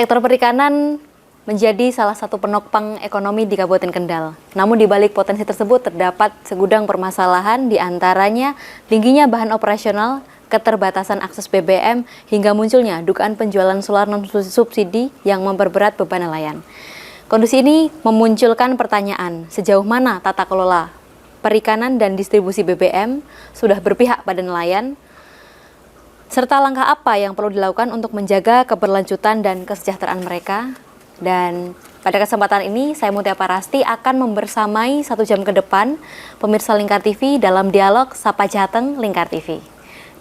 Sektor perikanan menjadi salah satu penopang ekonomi di Kabupaten Kendal. Namun di balik potensi tersebut terdapat segudang permasalahan, di antaranya tingginya bahan operasional, keterbatasan akses BBM, hingga munculnya dugaan penjualan solar non-subsidi yang memperberat beban nelayan. Kondisi ini memunculkan pertanyaan, sejauh mana tata kelola perikanan dan distribusi BBM sudah berpihak pada nelayan, serta langkah apa yang perlu dilakukan untuk menjaga keberlanjutan dan kesejahteraan mereka. Dan pada kesempatan ini, saya Mutia Parasti akan membersamai 1 jam ke depan pemirsa Lingkar TV dalam dialog Sapa Jateng Lingkar TV.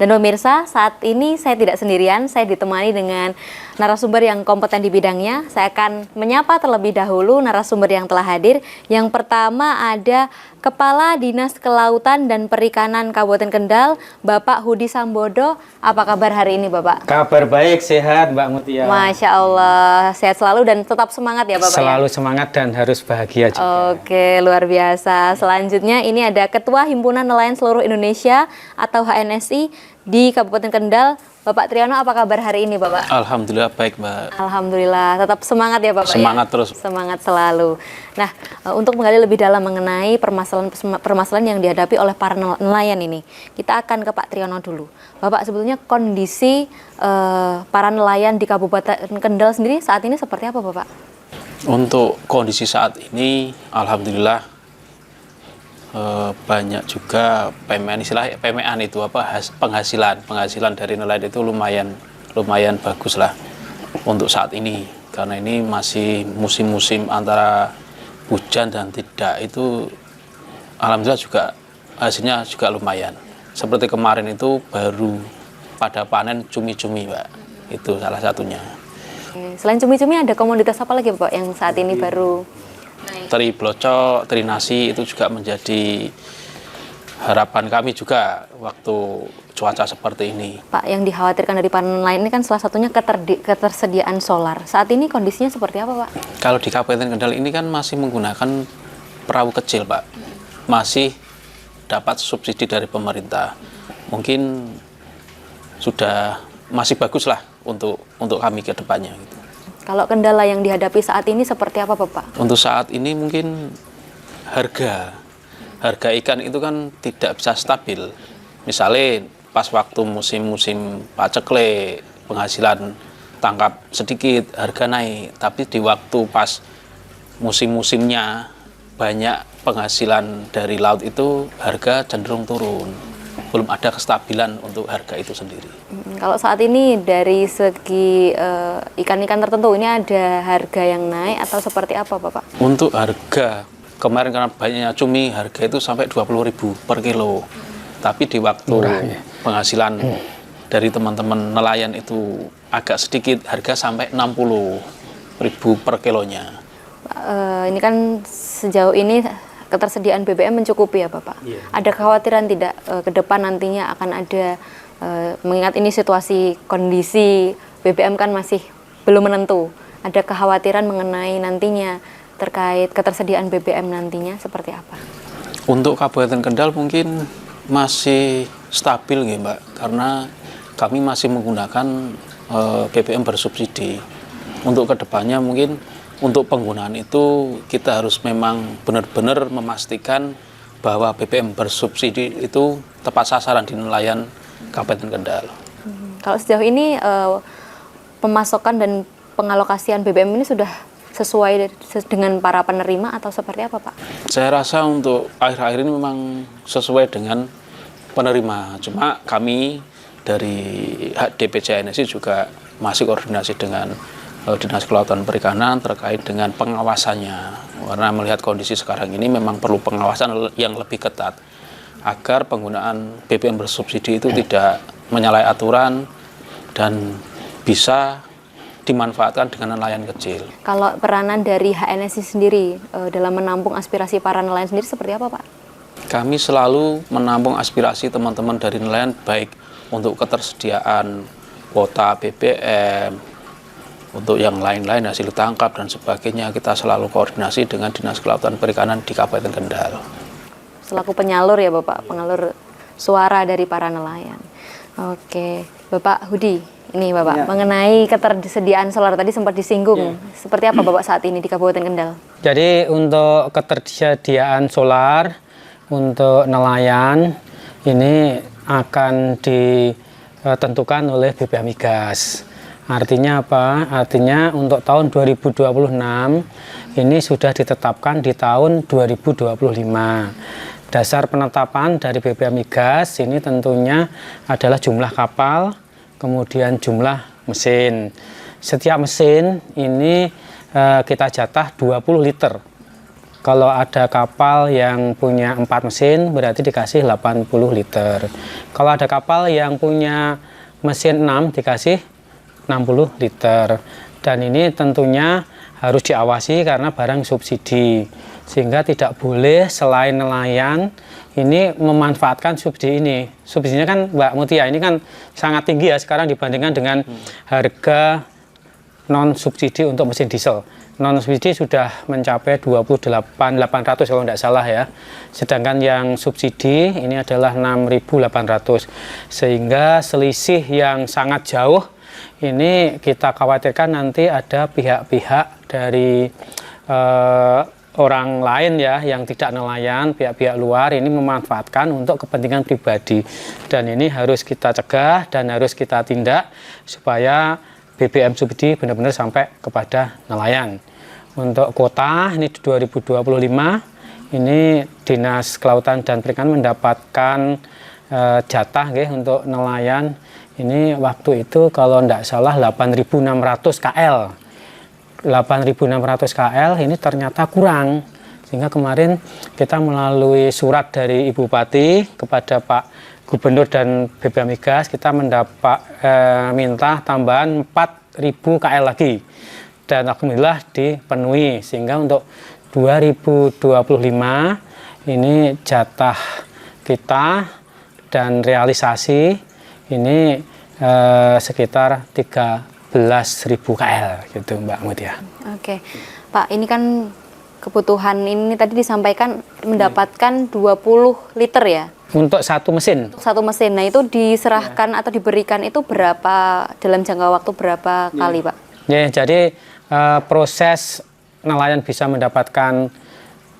Dan pemirsa, saat ini saya tidak sendirian, saya ditemani dengan narasumber yang kompeten di bidangnya. Saya akan menyapa terlebih dahulu narasumber yang telah hadir. Yang pertama ada Kepala Dinas Kelautan dan Perikanan Kabupaten Kendal, Bapak Hudi Sambodo. Apa kabar hari ini, Bapak? Kabar baik, sehat Mbak Mutia. Masya Allah, sehat selalu dan tetap semangat ya Bapak? Selalu semangat dan harus bahagia juga. Oke, luar biasa. Selanjutnya ini ada Ketua Himpunan Nelayan Seluruh Indonesia atau HNSI di Kabupaten Kendal, Bapak Triyono. Apa kabar hari ini, Bapak? Alhamdulillah baik, Mbak. Alhamdulillah, tetap semangat ya Bapak. Semangat ya? terus. Semangat selalu. Nah, untuk menggali lebih dalam mengenai permasalahan yang dihadapi oleh para nelayan ini, kita akan ke Pak Triyono dulu. Bapak, sebetulnya kondisi para nelayan di Kabupaten Kendal sendiri saat ini seperti apa, Bapak? Untuk kondisi saat ini, alhamdulillah banyak juga PMN, istilah PMN itu penghasilan dari nelayan itu lumayan bagus lah untuk saat ini, karena ini masih musim-musim antara hujan dan tidak, itu alhamdulillah juga hasilnya juga lumayan. Seperti kemarin itu baru pada panen cumi-cumi, Mbak, itu salah satunya. Selain cumi-cumi ada komoditas apa lagi, Pak, yang saat ini baru? Teri blocok, teri nasi itu juga menjadi harapan kami juga waktu cuaca seperti ini. Pak, yang dikhawatirkan dari para nelayan ini kan salah satunya ketersediaan solar. Saat ini kondisinya seperti apa, Pak? Kalau di Kabupaten Kendal ini kan masih menggunakan perahu kecil, Pak. Masih dapat subsidi dari pemerintah. Mungkin sudah masih bagus lah untuk kami ke depannya gitu. Kalau kendala yang dihadapi saat ini seperti apa, Bapak? Untuk saat ini mungkin harga ikan itu kan tidak bisa stabil. Misalnya pas waktu musim-musim paceklik, penghasilan tangkap sedikit, harga naik. Tapi di waktu pas musim-musimnya banyak penghasilan dari laut itu, harga cenderung turun. Belum ada kestabilan untuk harga itu sendiri. Kalau saat ini dari segi ikan-ikan tertentu ini ada harga yang naik atau seperti apa, Bapak? Untuk harga kemarin karena banyaknya cumi, harga itu sampai 20.000 per kilo. Tapi di waktu penghasilan dari teman-teman nelayan itu agak sedikit, harga sampai 60.000 per kilonya. Ini kan sejauh ini ketersediaan BBM mencukupi ya, Bapak? Iya. Ada kekhawatiran tidak ke depan nantinya akan ada, mengingat ini situasi kondisi BBM kan masih belum menentu, ada kekhawatiran mengenai nantinya terkait ketersediaan BBM nantinya seperti apa? Untuk Kabupaten Kendal mungkin masih stabil ya, Mbak, karena kami masih menggunakan BBM bersubsidi. Untuk kedepannya mungkin untuk penggunaan itu kita harus memang benar-benar memastikan bahwa BBM bersubsidi itu tepat sasaran di nelayan Kabupaten Kendal. Kalau sejauh ini pemasokan dan pengalokasian BBM ini sudah sesuai dengan para penerima atau seperti apa, Pak? Saya rasa untuk akhir-akhir ini memang sesuai dengan penerima. Cuma kami dari DPC HNSI juga masih koordinasi dengan Dinas Kelautan Perikanan terkait dengan pengawasannya, karena melihat kondisi sekarang ini memang perlu pengawasan yang lebih ketat agar penggunaan BBM bersubsidi itu tidak menyalahi aturan dan bisa dimanfaatkan dengan nelayan kecil. Kalau peranan dari HNSI sendiri dalam menampung aspirasi para nelayan sendiri seperti apa, Pak? Kami selalu menampung aspirasi teman-teman dari nelayan, baik untuk ketersediaan kuota BBM, untuk yang lain-lain hasil tangkap dan sebagainya. Kita selalu koordinasi dengan Dinas Kelautan Perikanan di Kabupaten Kendal. Selaku penyalur ya, Bapak, pengalur suara dari para nelayan. Oke, Bapak Hudi, ini Bapak, mengenai ketersediaan solar tadi sempat disinggung. Seperti apa Bapak saat ini di Kabupaten Kendal? Jadi untuk ketersediaan solar untuk nelayan ini akan ditentukan oleh BPH Migas. Artinya apa? Artinya untuk tahun 2026 ini sudah ditetapkan di tahun 2025. Dasar penetapan dari BPH Migas ini tentunya adalah jumlah kapal, kemudian jumlah mesin. Setiap mesin ini kita jatah 20 liter. Kalau ada kapal yang punya 4 mesin berarti dikasih 80 liter. Kalau ada kapal yang punya mesin 6 dikasih 60 liter. Dan ini tentunya harus diawasi karena barang subsidi. Sehingga tidak boleh selain nelayan ini memanfaatkan subsidi ini. Subsidinya kan Mbak Mutia ini kan sangat tinggi ya sekarang dibandingkan dengan harga non subsidi untuk mesin diesel. Non subsidi sudah mencapai 28.800 kalau tidak salah ya. Sedangkan yang subsidi ini adalah 6.800. Sehingga selisih yang sangat jauh ini kita khawatirkan nanti ada pihak-pihak dari orang lain ya yang tidak nelayan, pihak-pihak luar ini memanfaatkan untuk kepentingan pribadi, dan ini harus kita cegah dan harus kita tindak supaya BBM subsidi benar-benar sampai kepada nelayan. Untuk kuota ini 2025 ini Dinas Kelautan dan Perikanan mendapatkan jatah untuk nelayan ini waktu itu kalau tidak salah 8.600 KL. 8.600 KL ini ternyata kurang, sehingga kemarin kita melalui surat dari Ibu Bupati kepada Pak Gubernur dan BPH Migas kita minta tambahan 4.000 KL lagi, dan alhamdulillah dipenuhi, sehingga untuk 2025 ini jatah kita dan realisasi ini sekitar 13.000 KL gitu Mbak Mutia. Oke, Pak, ini kan kebutuhan ini tadi disampaikan mendapatkan 20 liter ya? Untuk satu mesin. Untuk satu mesin, nah itu diserahkan atau diberikan itu berapa, dalam jangka waktu berapa kali Pak? Ya, jadi proses nelayan bisa mendapatkan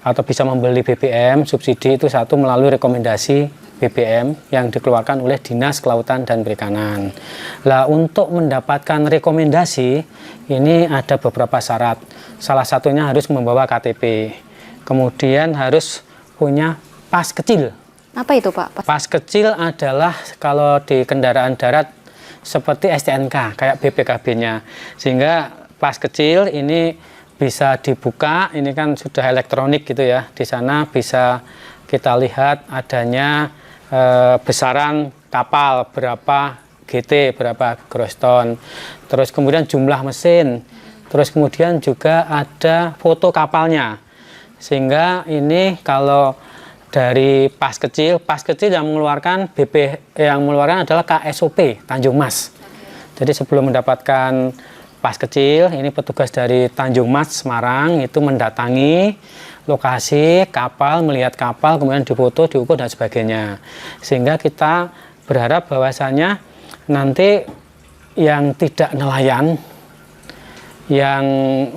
atau bisa membeli BBM subsidi itu satu melalui rekomendasi BBM yang dikeluarkan oleh Dinas Kelautan dan Perikanan. Nah, untuk mendapatkan rekomendasi ini ada beberapa syarat. Salah satunya harus membawa KTP. Kemudian harus punya pas kecil. Apa itu Pak? Pas kecil adalah kalau di kendaraan darat seperti STNK kayak BPKB-nya. Sehingga pas kecil ini bisa dibuka, ini kan sudah elektronik gitu ya. Di sana bisa kita lihat adanya besaran kapal, berapa GT, berapa gross ton, terus kemudian jumlah mesin, terus kemudian juga ada foto kapalnya. Sehingga ini kalau dari pas kecil yang mengeluarkan yang mengeluarkan adalah KSOP Tanjung Mas. Jadi sebelum mendapatkan pas kecil, ini petugas dari Tanjung Mas Semarang itu mendatangi lokasi kapal, melihat kapal, kemudian difoto, diukur dan sebagainya. Sehingga kita berharap bahwasanya nanti yang tidak nelayan, yang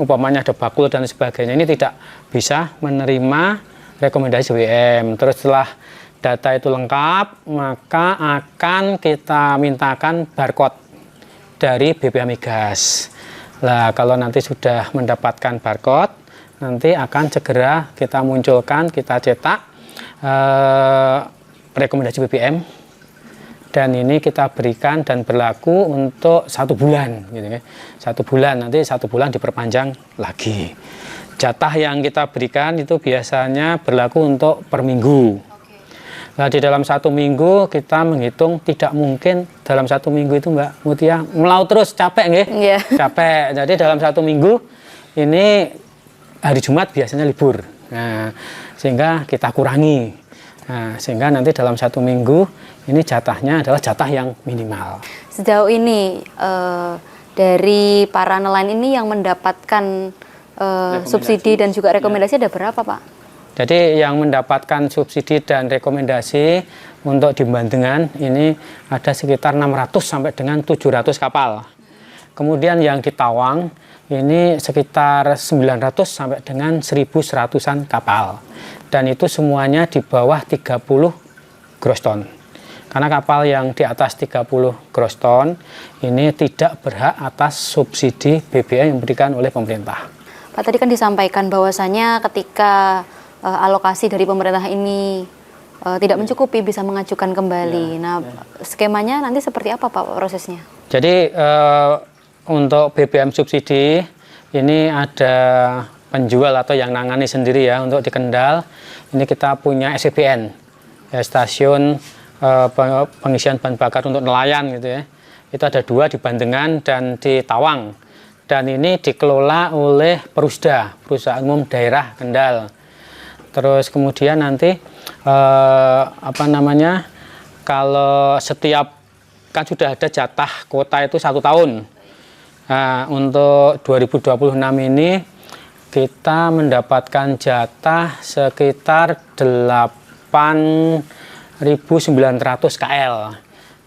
umpamanya ada bakul dan sebagainya, ini tidak bisa menerima rekomendasi BBM. Terus setelah data itu lengkap, maka akan kita mintakan barcode dari BPH Migas. Nah, kalau nanti sudah mendapatkan barcode, nanti akan segera kita munculkan, kita cetak rekomendasi BBM, dan ini kita berikan dan berlaku untuk 1 bulan, gitu ya. 1 bulan, nanti 1 bulan diperpanjang lagi. Jatah yang kita berikan itu biasanya berlaku untuk per minggu. Nah, di dalam 1 minggu kita menghitung tidak mungkin dalam 1 minggu itu Mbak Mutia melaut terus, capek nggih? Yeah. Capek. Jadi dalam 1 minggu ini hari Jumat biasanya libur. Nah, sehingga kita kurangi. Nah, sehingga nanti dalam 1 minggu ini jatahnya adalah jatah yang minimal. Sejauh ini dari para nelayan ini yang mendapatkan subsidi dan juga rekomendasi ada berapa Pak? Jadi yang mendapatkan subsidi dan rekomendasi untuk di Bandengan ini ada sekitar 600 sampai dengan 700 kapal. Kemudian yang di Tawang ini sekitar 900 sampai dengan 1.100-an kapal. Dan itu semuanya di bawah 30 gross ton. Karena kapal yang di atas 30 gross ton ini tidak berhak atas subsidi BBM yang diberikan oleh pemerintah. Pak, tadi kan disampaikan bahwasannya ketika alokasi dari pemerintah ini tidak mencukupi bisa mengajukan kembali. Nah, skemanya nanti seperti apa Pak prosesnya? Jadi untuk BBM subsidi ini ada penjual atau yang nangani sendiri ya untuk di Kendal. Ini kita punya SPBN, ya, stasiun pengisian bahan bakar untuk nelayan gitu ya. Itu ada 2 di Bandengan dan di Tawang. Dan ini dikelola oleh Perusda, Perusahaan Umum Daerah Kendal. Terus kemudian nanti kalau setiap kan sudah ada jatah kuota itu 1 tahun. Nah, untuk 2026 ini kita mendapatkan jatah sekitar 8.900 KL.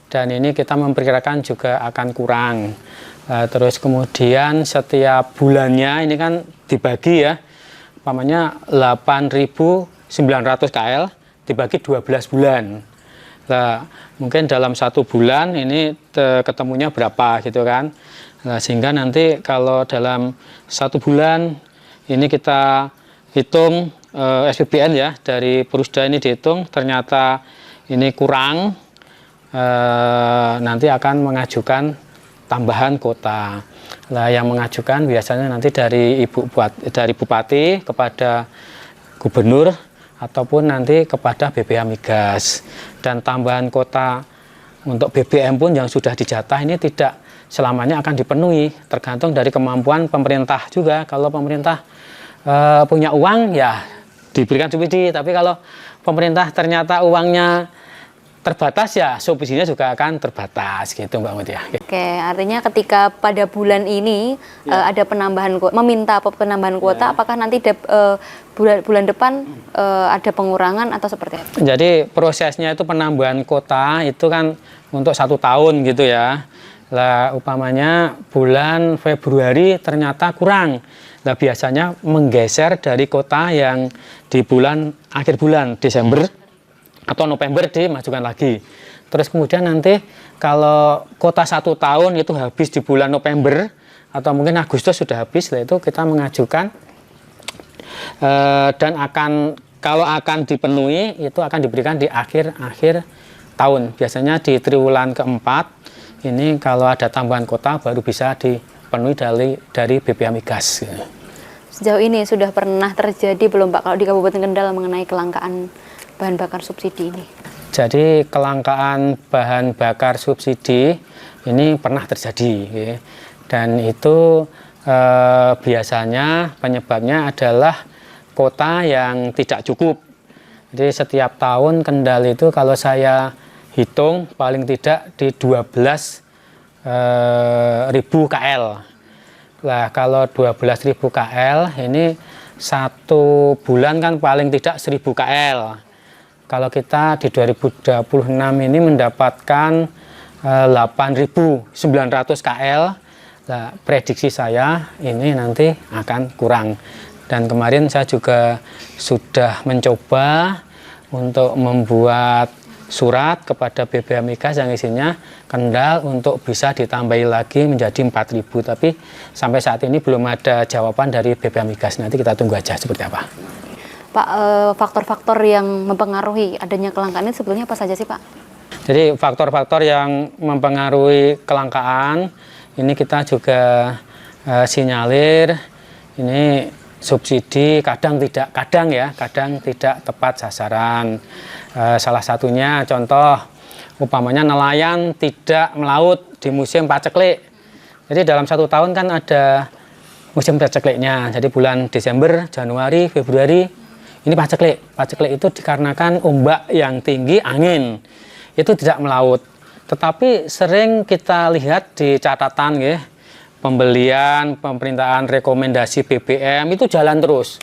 Dan ini kita memperkirakan juga akan kurang. Terus kemudian setiap bulannya ini kan dibagi ya, umpamanya 8.900 KL dibagi 12 bulan. Nah, mungkin dalam 1 bulan ini ketemunya berapa gitu kan. Nah, sehingga nanti kalau dalam 1 bulan ini kita hitung SPBN ya, dari Perusda ini dihitung ternyata ini kurang, nanti akan mengajukan tambahan kuota. Nah, yang mengajukan biasanya nanti dari Bupati kepada Gubernur ataupun nanti kepada BPH Migas. Dan tambahan kuota untuk BBM pun yang sudah dijatah ini tidak selamanya akan dipenuhi, tergantung dari kemampuan pemerintah juga. Kalau pemerintah punya uang ya diberikan subsidi, tapi kalau pemerintah ternyata uangnya terbatas ya subsidinya juga akan terbatas gitu Mbak Mutia. Oke, artinya ketika pada bulan ini ada penambahan meminta penambahan kuota, apakah nanti bulan depan ada pengurangan atau seperti apa? Jadi prosesnya itu penambahan kuota itu kan untuk 1 tahun gitu ya. Lah umpamanya bulan Februari ternyata kurang. Nah biasanya menggeser dari kuota yang di akhir bulan Desember atau November dimajukan lagi. Terus kemudian nanti kalau kuota 1 tahun itu habis di bulan November atau mungkin Agustus sudah habis, setelah itu kita mengajukan dan kalau akan dipenuhi itu akan diberikan di akhir tahun. Biasanya di triwulan keempat ini kalau ada tambahan kuota baru bisa dipenuhi dari BPH Migas. Sejauh ini sudah pernah terjadi belum Pak kalau di Kabupaten Kendal mengenai kelangkaan bahan bakar subsidi ini? Jadi kelangkaan bahan bakar subsidi ini pernah terjadi ya. Dan itu biasanya penyebabnya adalah kuota yang tidak cukup. Jadi setiap tahun Kendal itu kalau saya hitung paling tidak di 12.000 KL. Nah kalau 12.000 KL ini 1 bulan kan paling tidak 1.000 KL. Kalau kita di 2026 ini mendapatkan 8.900 KL, nah, prediksi saya ini nanti akan kurang. Dan kemarin saya juga sudah mencoba untuk membuat surat kepada BPH Migas yang isinya Kendal untuk bisa ditambahi lagi menjadi 4.000. Tapi sampai saat ini belum ada jawaban dari BPH Migas. Nanti kita tunggu aja seperti apa. Pak, faktor-faktor yang mempengaruhi adanya kelangkaan ini sebetulnya apa saja sih Pak? Jadi faktor-faktor yang mempengaruhi kelangkaan ini kita juga sinyalir ini subsidi kadang tidak tepat sasaran. Salah satunya contoh umpamanya nelayan tidak melaut di musim paceklik. Jadi dalam 1 tahun kan ada musim pacekliknya. Jadi bulan Desember, Januari, Februari ini paceklik. Paceklik itu dikarenakan ombak yang tinggi, angin itu tidak melaut. Tetapi sering kita lihat di catatan ya, pembelian, pemerintahan rekomendasi BBM itu jalan terus.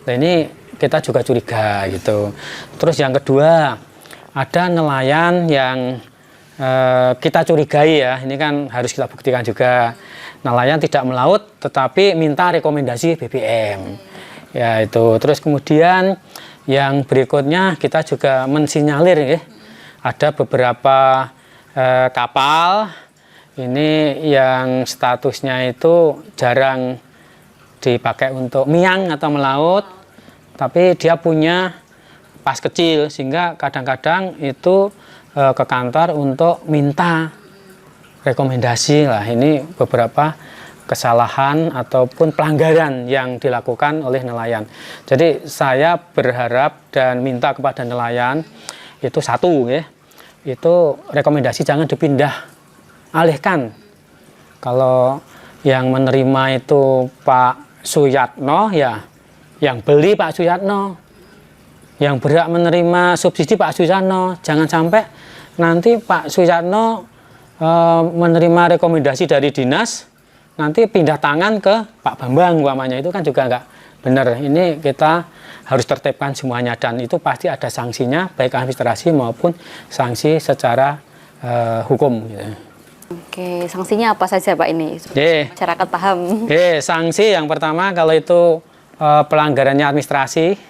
Nah ini kita juga curiga gitu. Terus yang kedua, ada nelayan yang kita curigai ya, ini kan harus kita buktikan juga. Nelayan tidak melaut tetapi minta rekomendasi BBM. Ya itu. Terus kemudian yang berikutnya kita juga mensinyalir ya, ada beberapa kapal ini yang statusnya itu jarang dipakai untuk miang atau melaut, tapi dia punya pas kecil sehingga kadang-kadang itu ke kantor untuk minta rekomendasi lah. Ini beberapa kesalahan ataupun pelanggaran yang dilakukan oleh nelayan. Jadi saya berharap dan minta kepada nelayan itu satu ya, itu rekomendasi jangan dipindah alihkan. Kalau yang menerima itu Pak Suyatno ya, yang beli Pak Suyatno, yang berhak menerima subsidi Pak Suyatno. Jangan sampai nanti Pak Suyatno menerima rekomendasi dari dinas, nanti pindah tangan ke Pak Bambang umpamanya, itu kan juga nggak benar. Ini kita harus tertibkan semuanya dan itu pasti ada sanksinya, baik administrasi maupun sanksi secara hukum. Gitu. Oke, sanksinya apa saja Pak ini? Masyarakat paham. Sanksi yang pertama kalau itu pelanggarannya administrasi,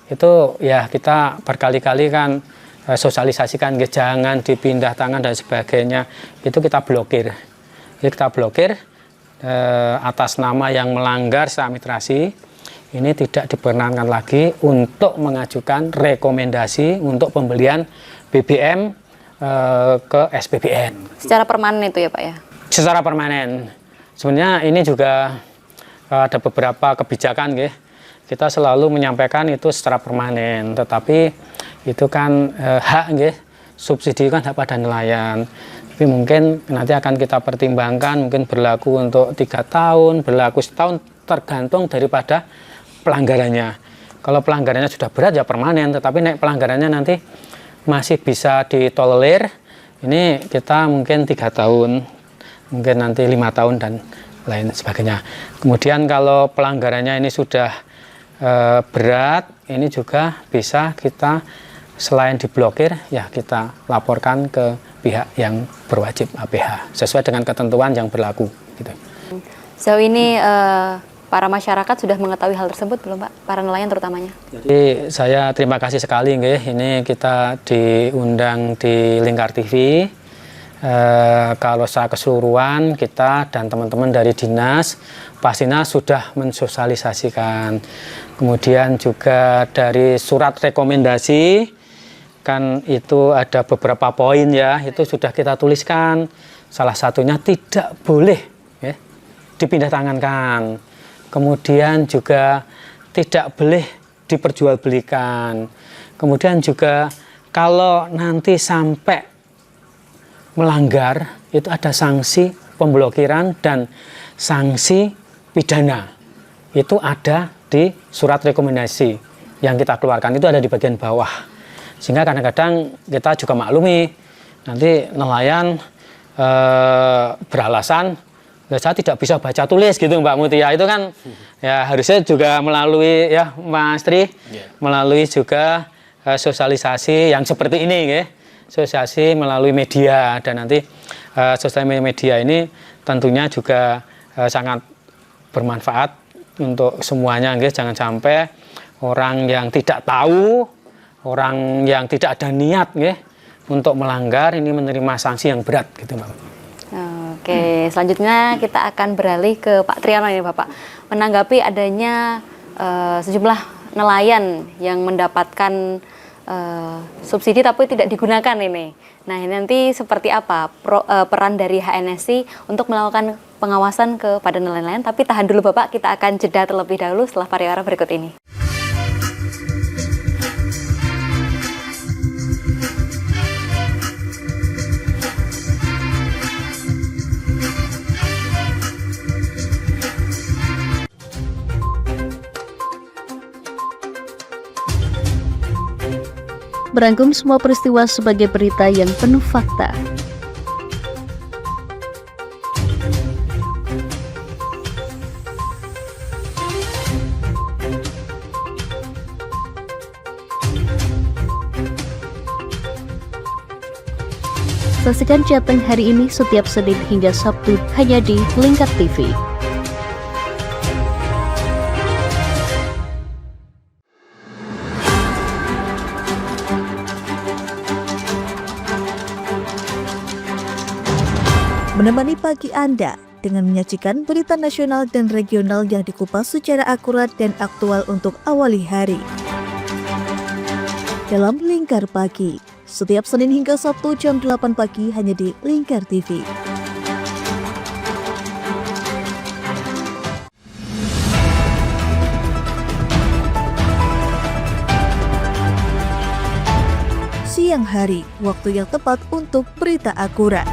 itu ya kita berkali-kali kan sosialisasikan, jangan dipindah tangan dan sebagainya, itu kita blokir. Jadi kita blokir atas nama yang melanggar secara administrasi, ini tidak diperkenankan lagi untuk mengajukan rekomendasi untuk pembelian BBM ke SPBN. Secara permanen itu ya Pak ya? Secara permanen. Sebenarnya ini juga ada beberapa kebijakan ya. Kita selalu menyampaikan itu secara permanen, tetapi itu kan hak ya, subsidi kan hak pada nelayan. Tapi mungkin nanti akan kita pertimbangkan, mungkin berlaku untuk 3 tahun, berlaku setahun, tergantung daripada pelanggarannya. Kalau pelanggarannya sudah berat ya permanen, tetapi naik pelanggarannya nanti masih bisa ditolerir, ini kita mungkin 3 tahun, mungkin nanti 5 tahun dan lain sebagainya. Kemudian kalau pelanggarannya ini sudah berat, ini juga bisa kita selain diblokir ya kita laporkan ke pihak yang berwajib APH sesuai dengan ketentuan yang berlaku gitu. Sejauh ini para masyarakat sudah mengetahui hal tersebut belum Pak? Para nelayan terutamanya. Jadi saya terima kasih sekali nggih, ini kita diundang di Lingkar TV. Kalau secara keseluruhan kita dan teman-teman dari dinas pastinya sudah mensosialisasikan. Kemudian juga dari surat rekomendasi kan itu ada beberapa poin ya, itu sudah kita tuliskan. Salah satunya tidak boleh ya, dipindah tangankan. Kemudian juga tidak boleh diperjualbelikan. Kemudian juga kalau nanti sampai melanggar itu ada sanksi pemblokiran dan sanksi pidana. Itu ada di surat rekomendasi yang kita keluarkan, itu ada di bagian bawah. Sehingga kadang-kadang kita juga maklumi nanti nelayan beralasan saya tidak bisa baca tulis gitu Mbak Mutia, itu kan ya harusnya juga melalui ya Mas Tri, melalui juga sosialisasi yang seperti ini ya. Sosialisasi melalui media, dan nanti sosial media ini tentunya juga sangat bermanfaat untuk semuanya, guys. Jangan sampai orang yang tidak tahu, orang yang tidak ada niat untuk melanggar ini menerima sanksi yang berat gitu Mbak. Oke, selanjutnya kita akan beralih ke Pak Triano ini Bapak, menanggapi adanya sejumlah nelayan yang mendapatkan subsidi tapi tidak digunakan ini. Nah, nanti seperti apa peran dari HNSI untuk melakukan pengawasan kepada nelayan-nelayan? Tapi tahan dulu Bapak, kita akan jeda terlebih dahulu setelah pariwara berikut ini. Merangkum semua peristiwa sebagai berita yang penuh fakta. Saksikan Jateng hari ini setiap Senin hingga Sabtu hanya di Lingkar TV. Menemani pagi Anda dengan menyajikan berita nasional dan regional yang dikupas secara akurat dan aktual untuk awali hari. Dalam Lingkar Pagi, setiap Senin hingga Sabtu jam 8 pagi hanya di Lingkar TV. Siang hari, waktu yang tepat untuk berita akurat.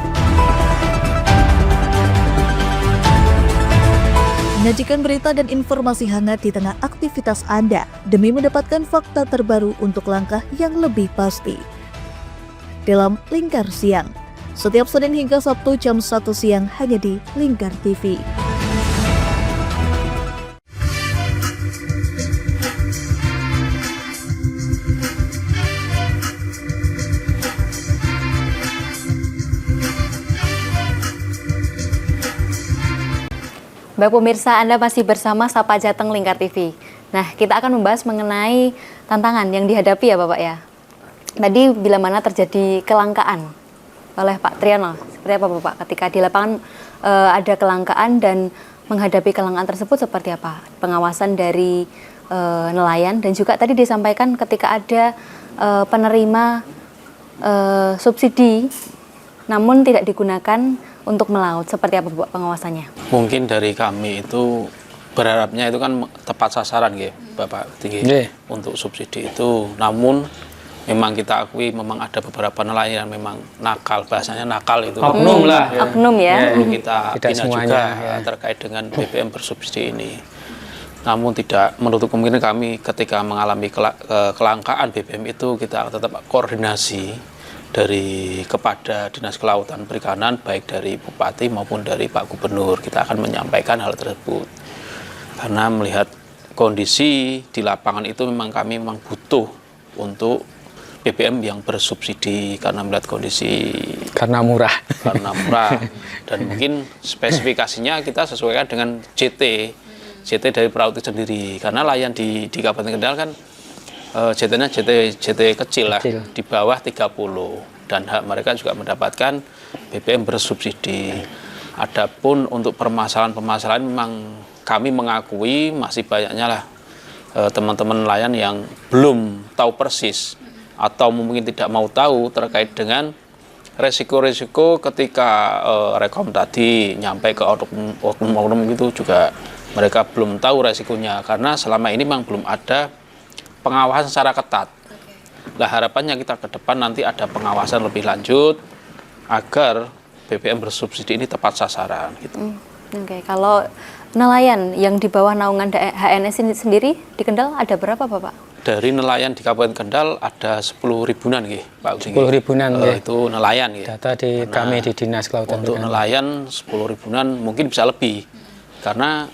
Menyajikan berita dan informasi hangat di tengah aktivitas Anda demi mendapatkan fakta terbaru untuk langkah yang lebih pasti. Dalam Lingkar Siang, setiap Senin hingga Sabtu jam 1 siang hanya di Lingkar TV. Baik pemirsa, Anda masih bersama Sapa Jateng Lingkar TV. Nah, kita akan membahas mengenai tantangan yang dihadapi ya Bapak ya. Tadi bila mana terjadi kelangkaan oleh Pak Triyono, seperti apa Bapak ketika di lapangan ada kelangkaan dan menghadapi kelangkaan tersebut seperti apa? Pengawasan dari nelayan dan juga tadi disampaikan ketika ada penerima subsidi namun tidak digunakan untuk melaut, seperti apa Bapak pengawasannya? Mungkin dari kami itu berharapnya itu kan tepat sasaran ya Bapak Tinggi untuk subsidi itu. Namun memang kita akui memang ada beberapa nelayan yang memang nakal, bahasanya nakal itu. Oknum lah. Ya. Oknum ya. Perlu kita Tidak bina semuanya, juga ya. terkait dengan BBM bersubsidi ini. Namun tidak menutup kemungkinan kami ketika mengalami kelangkaan BBM itu kita tetap koordinasi dari kepada Dinas Kelautan Perikanan baik dari Bupati maupun dari Pak Gubernur. Kita akan menyampaikan hal tersebut karena melihat kondisi di lapangan itu memang kami memang butuh untuk BBM yang bersubsidi karena melihat kondisi Karena murah. Dan mungkin spesifikasinya kita sesuaikan dengan JT dari perahu itu sendiri karena nelayan di Kabupaten Kendal kan JT-nya JT kecil lah, di bawah 30 dan hak mereka juga mendapatkan BBM bersubsidi. Adapun untuk permasalahan memang kami mengakui masih banyaknya lah teman-teman nelayan yang belum tahu persis atau mungkin tidak mau tahu terkait dengan resiko-resiko ketika rekom tadi nyampe ke oknum itu juga mereka belum tahu resikonya karena selama ini memang belum ada pengawasan secara ketat. Nah, harapannya kita ke depan nanti ada pengawasan lebih lanjut agar BBM bersubsidi ini tepat sasaran gitu. Oke, kalau nelayan yang di bawah naungan HNS ini sendiri di Kendal ada berapa Bapak? Dari nelayan di Kabupaten Kendal ada 10 ribuan Pak Ucing. 10 ribuan itu nelayan nggih. Data di kami di Dinas Kelautan untuk nelayan 10 ribuan mungkin bisa lebih. Karena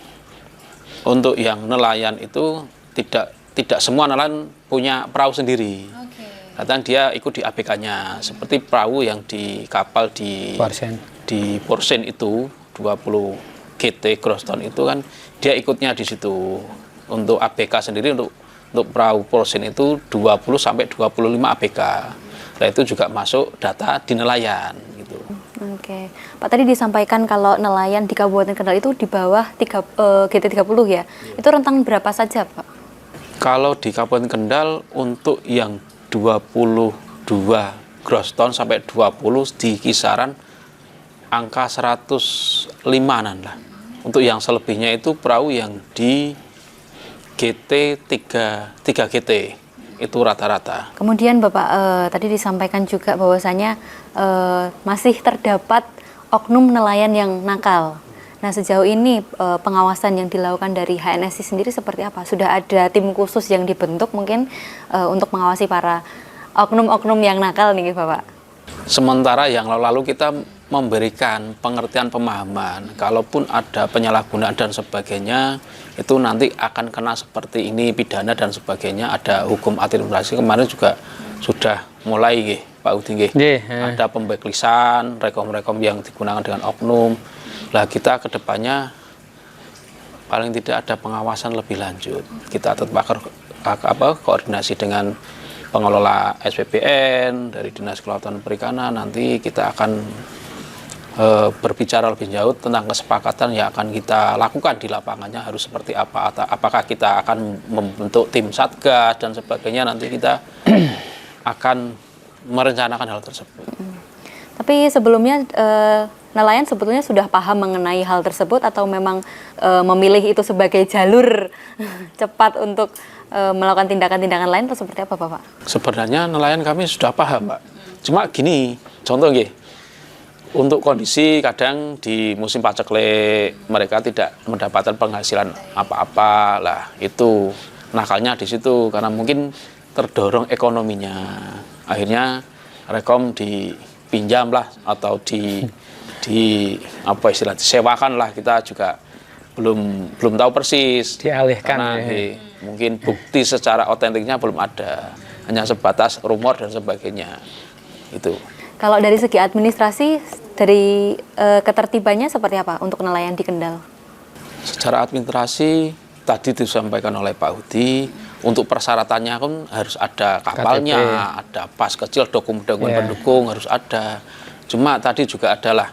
untuk yang nelayan itu tidak semua nelayan punya perahu sendiri. Kadang dia ikut di ABK-nya. Seperti perahu yang di kapal di Porsen itu 20 GT gross ton itu kan dia ikutnya di situ. Untuk ABK sendiri untuk perahu Porsen itu 20 sampai 25 ABK. Nah itu juga masuk data di nelayan gitu. Oke. Pak tadi disampaikan kalau nelayan di Kabupaten Kendal itu di bawah GT30 ya. Itu rentang berapa saja, Pak? Kalau di Kabupaten Kendal untuk yang 22 gross ton sampai 20 di kisaran angka 105-an lah. Untuk yang selebihnya itu perahu yang di GT 3 GT itu rata-rata. Kemudian Bapak tadi disampaikan juga bahwasanya masih terdapat oknum nelayan yang nakal. Nah sejauh ini pengawasan yang dilakukan dari HNSI sendiri seperti apa? Sudah ada tim khusus yang dibentuk mungkin untuk mengawasi para oknum-oknum yang nakal nih Bapak? Sementara yang lalu kita memberikan pengertian pemahaman, kalaupun ada penyalahgunaan dan sebagainya, itu nanti akan kena seperti ini, pidana dan sebagainya, ada hukum administrasi. Kemarin juga sudah mulai Pak Udi nggih. Ada pembeklisan, rekom-rekom yang digunakan dengan oknum. Lah kita kedepannya paling tidak ada pengawasan lebih lanjut. Kita tetap koordinasi dengan pengelola SPBN dari Dinas Kelautan Perikanan. Nanti kita akan berbicara lebih jauh tentang kesepakatan yang akan kita lakukan di lapangannya harus seperti apa. Apakah kita akan membentuk tim satgas dan sebagainya, nanti kita akan merencanakan hal tersebut. Tapi sebelumnya nelayan sebetulnya sudah paham mengenai hal tersebut atau memang memilih itu sebagai jalur cepat untuk melakukan tindakan-tindakan lain atau seperti apa Bapak? Sebenarnya nelayan kami sudah paham Pak. Cuma gini, contoh nggih. Untuk kondisi kadang di musim paceklik mereka tidak mendapatkan penghasilan apa-apa lah, itu nakalnya di situ karena mungkin terdorong ekonominya. Akhirnya rekom dipinjam lah atau di apa istilah disewakan lah, kita juga belum tahu persis. Dialihkan karena mungkin bukti secara otentiknya belum ada, hanya sebatas rumor dan sebagainya. Itu. Kalau dari segi administrasi, dari ketertibannya seperti apa untuk nelayan di Kendal? Secara administrasi, tadi disampaikan oleh Pak Hudi, untuk persyaratannya kan harus ada kapalnya, KTP. Ada pas kecil, dokumen-dokumen pendukung harus ada. Cuma tadi juga adalah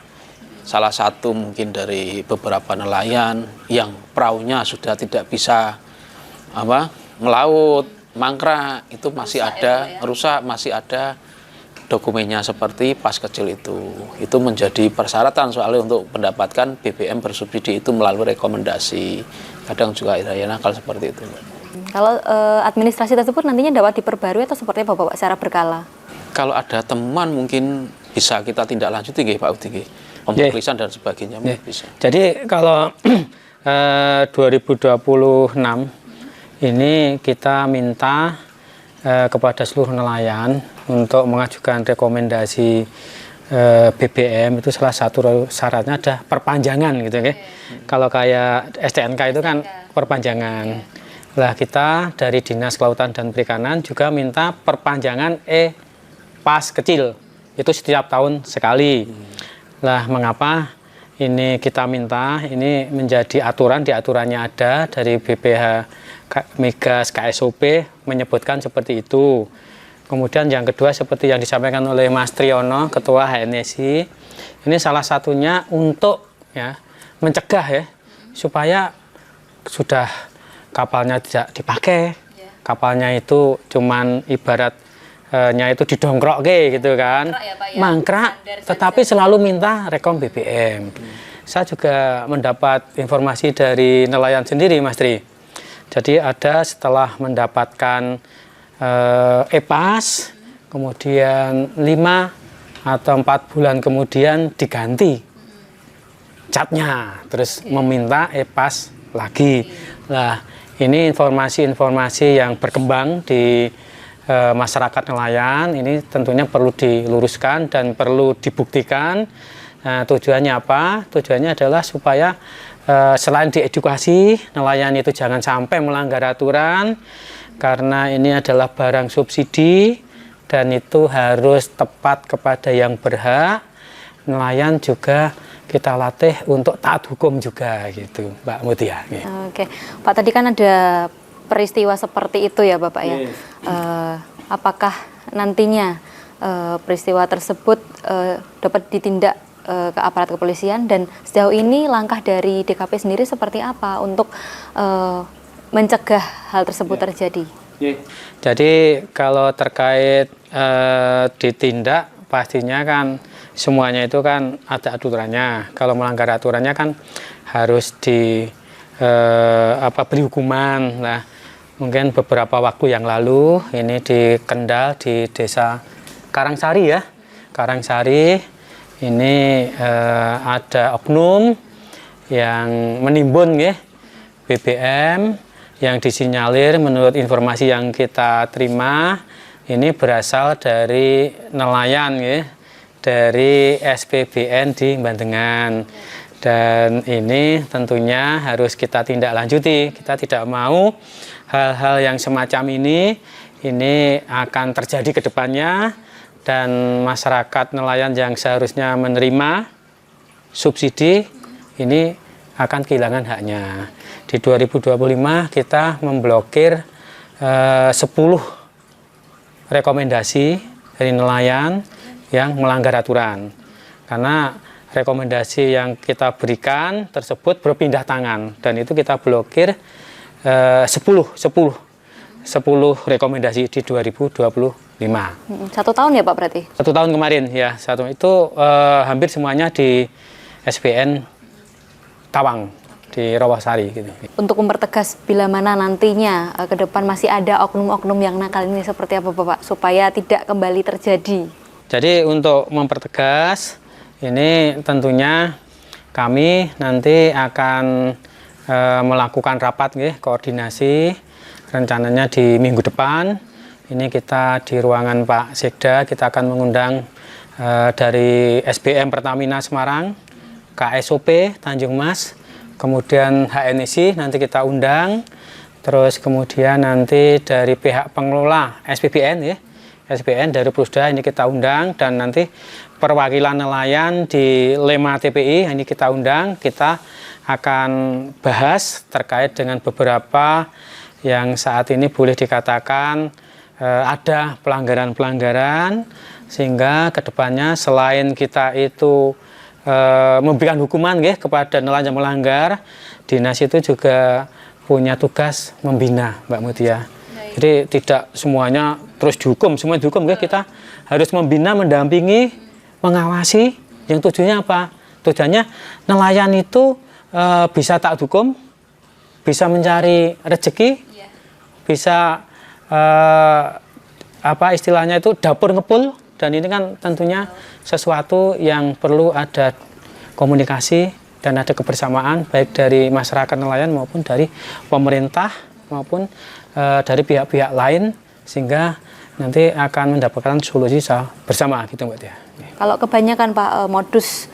salah satu mungkin dari beberapa nelayan yang perahunya sudah tidak bisa melaut, mangkrak, itu masih ada, rusak, masih ada dokumennya seperti pas kecil itu menjadi persyaratan soalnya untuk mendapatkan BBM bersubsidi itu melalui rekomendasi. Kadang juga ya nakal seperti itu. Kalau administrasi tersebut nantinya dapat diperbarui atau seperti apa Bapak secara berkala? Kalau ada teman mungkin bisa kita tindak lanjuti nggih Pak Udi nggih. Pembeklisan dan sebagainya bisa. Jadi kalau 2026 ini kita minta kepada seluruh nelayan untuk mengajukan rekomendasi BBM, itu salah satu syaratnya ada perpanjangan gitu ya. Kalau kayak STNK itu kan perpanjangan. Lah kita dari Dinas Kelautan dan Perikanan juga minta perpanjangan pas kecil itu setiap tahun sekali. Lah mengapa ini kita minta ini menjadi aturan, di aturannya ada dari BPH Migas KSOP menyebutkan seperti itu. Kemudian yang kedua seperti yang disampaikan oleh Mas Triyono, Ketua HNSI, ini salah satunya untuk mencegah supaya sudah kapalnya tidak dipakai, kapalnya itu cuman ibaratnya itu didongkrok gitu kan, mangkrak, tetapi selalu minta rekom BBM. Saya juga mendapat informasi dari nelayan sendiri Mas Tri. Jadi ada setelah mendapatkan EPAS, kemudian 5 atau 4 bulan kemudian diganti catnya, terus meminta EPAS lagi. Nah, ini informasi-informasi yang berkembang di masyarakat nelayan, ini tentunya perlu diluruskan dan perlu dibuktikan. Nah, tujuannya apa? Tujuannya adalah supaya selain diedukasi, nelayan itu jangan sampai melanggar aturan, karena ini adalah barang subsidi dan itu harus tepat kepada yang berhak. Nelayan juga kita latih untuk taat hukum juga gitu, Mbak Mutia. Oke, Pak, tadi kan ada peristiwa seperti itu ya Bapak ya. Apakah nantinya peristiwa tersebut dapat ditindak ke aparat kepolisian, dan sejauh ini langkah dari DKP sendiri seperti apa untuk mencegah hal tersebut terjadi? Jadi kalau terkait ditindak, pastinya kan semuanya itu kan ada aturannya. Kalau melanggar aturannya kan harus beri hukuman. Nah, mungkin beberapa waktu yang lalu ini di Kendal di Desa Karangsari ya, Karangsari. Ini ada oknum yang menimbun BBM yang disinyalir menurut informasi yang kita terima ini berasal dari nelayan dari SPBN di Bandengan, dan ini tentunya harus kita tindak lanjuti. Kita tidak mau hal-hal yang semacam ini akan terjadi ke depannya. dan masyarakat nelayan yang seharusnya menerima subsidi ini akan kehilangan haknya. Di 2025 kita memblokir 10 rekomendasi dari nelayan yang melanggar aturan. Karena rekomendasi yang kita berikan tersebut berpindah tangan dan itu kita blokir 10 rekomendasi di 2025. 1 tahun ya Pak berarti? 1 tahun kemarin ya, itu hampir semuanya di SPN Tawang di Rawasari gitu. Untuk mempertegas bila mana nantinya ke depan masih ada oknum-oknum yang nakal ini seperti apa Bapak supaya tidak kembali terjadi? Jadi untuk mempertegas ini tentunya kami nanti akan melakukan rapat koordinasi rencananya di minggu depan. Ini kita di ruangan Pak Sekda kita akan mengundang dari SBM Pertamina Semarang, KSOP Tanjung Mas, kemudian HNSI nanti kita undang, terus kemudian nanti dari pihak pengelola SPBN SPN dari Prusda ini kita undang, dan nanti perwakilan nelayan di 5 TPI ini kita undang. Kita akan bahas terkait dengan beberapa yang saat ini boleh dikatakan ada pelanggaran-pelanggaran, sehingga kedepannya selain kita itu memberikan hukuman kepada nelayan yang melanggar, dinas itu juga punya tugas membina, Mbak Mutia. Jadi tidak semuanya terus dihukum, semua dihukum kita harus membina, mendampingi, mengawasi. Yang tujuannya apa? Tujuannya nelayan itu bisa taat hukum, bisa mencari rezeki, bisa istilahnya itu dapur ngepul, dan ini kan tentunya sesuatu yang perlu ada komunikasi dan ada kebersamaan baik dari masyarakat nelayan maupun dari pemerintah maupun dari pihak-pihak lain, sehingga nanti akan mendapatkan solusi bersama gitu Mbak Tia. Kalau kebanyakan Pak modus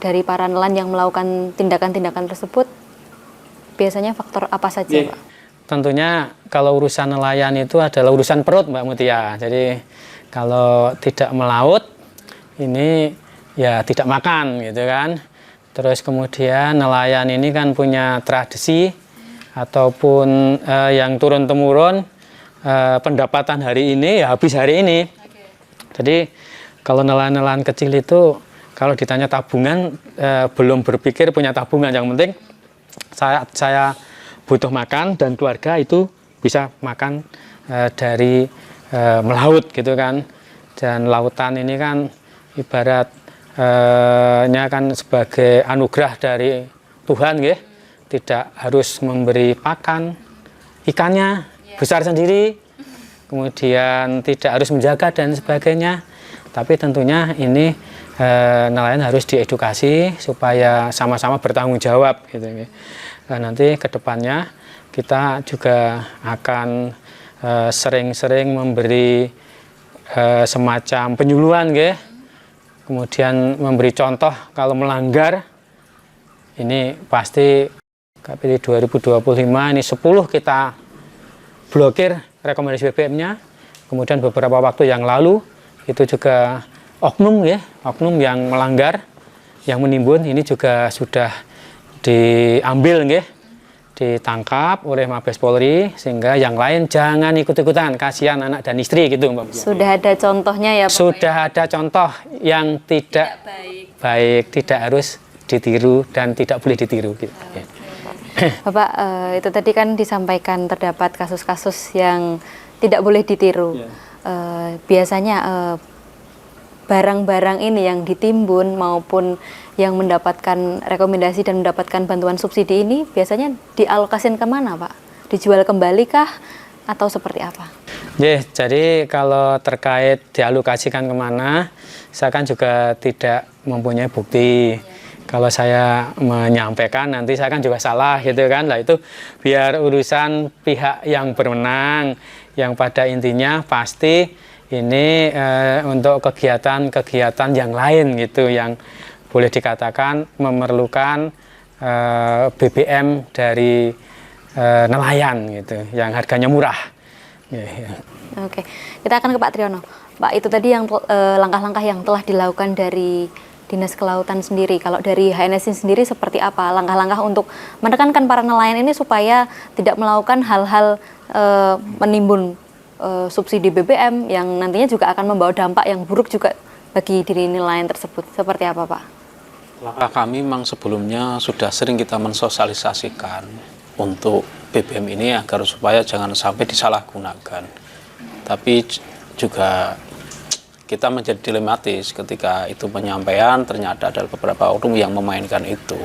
dari para nelayan yang melakukan tindakan-tindakan tersebut biasanya faktor apa saja Pak? Tentunya kalau urusan nelayan itu adalah urusan perut Mbak Mutia. Jadi kalau tidak melaut ini ya tidak makan gitu kan. Terus kemudian nelayan ini kan punya tradisi ataupun yang turun-temurun pendapatan hari ini ya habis hari ini. Jadi kalau nelayan-nelayan kecil itu kalau ditanya tabungan belum berpikir punya tabungan. Yang penting saya butuh makan dan keluarga itu bisa makan dari melaut gitu kan. Dan lautan ini kan ibaratnya kan sebagai anugerah dari Tuhan tidak harus memberi pakan ikannya besar sendiri, kemudian tidak harus menjaga dan sebagainya. Tapi tentunya ini nelayan harus diedukasi supaya sama-sama bertanggung jawab gitu. Nanti kedepannya kita juga akan sering-sering memberi semacam penyuluhan kemudian memberi contoh kalau melanggar. Ini pasti KPD 2025 ini 10 kita blokir rekomendasi BBM-nya. Kemudian beberapa waktu yang lalu itu juga oknum yang melanggar, yang menimbun ini juga sudah diambil ditangkap oleh Mabes Polri, sehingga yang lain jangan ikut-ikutan, kasihan anak dan istri gitu Mbak. Sudah ada contohnya ya Pak? Sudah ada contoh yang tidak baik, tidak harus ditiru dan tidak boleh ditiru gitu. Bapak, itu tadi kan disampaikan terdapat kasus-kasus yang tidak boleh ditiru. Biasanya barang-barang ini yang ditimbun maupun yang mendapatkan rekomendasi dan mendapatkan bantuan subsidi ini biasanya dialokasikan kemana Pak? Dijual kembali kah atau seperti apa? Jadi kalau terkait dialokasikan kemana, saya kan juga tidak mempunyai bukti. Kalau saya menyampaikan nanti saya kan juga salah gitu kan. Lah itu biar urusan pihak yang berwenang, yang pada intinya pasti ini untuk kegiatan-kegiatan yang lain gitu, yang boleh dikatakan memerlukan BBM dari nelayan gitu, yang harganya murah. Oke, kita akan ke Pak Triyono. Pak, itu tadi yang langkah-langkah yang telah dilakukan dari Dinas Kelautan sendiri. Kalau dari HNSI sendiri seperti apa langkah-langkah untuk menekankan para nelayan ini supaya tidak melakukan hal-hal menimbun subsidi BBM yang nantinya juga akan membawa dampak yang buruk juga bagi diri nelayan tersebut. Seperti apa, Pak? Langkah kami memang sebelumnya sudah sering kita mensosialisasikan untuk BBM ini agar supaya jangan sampai disalahgunakan. Tapi juga kita menjadi dilematis ketika itu penyampaian ternyata ada beberapa oknum yang memainkan itu.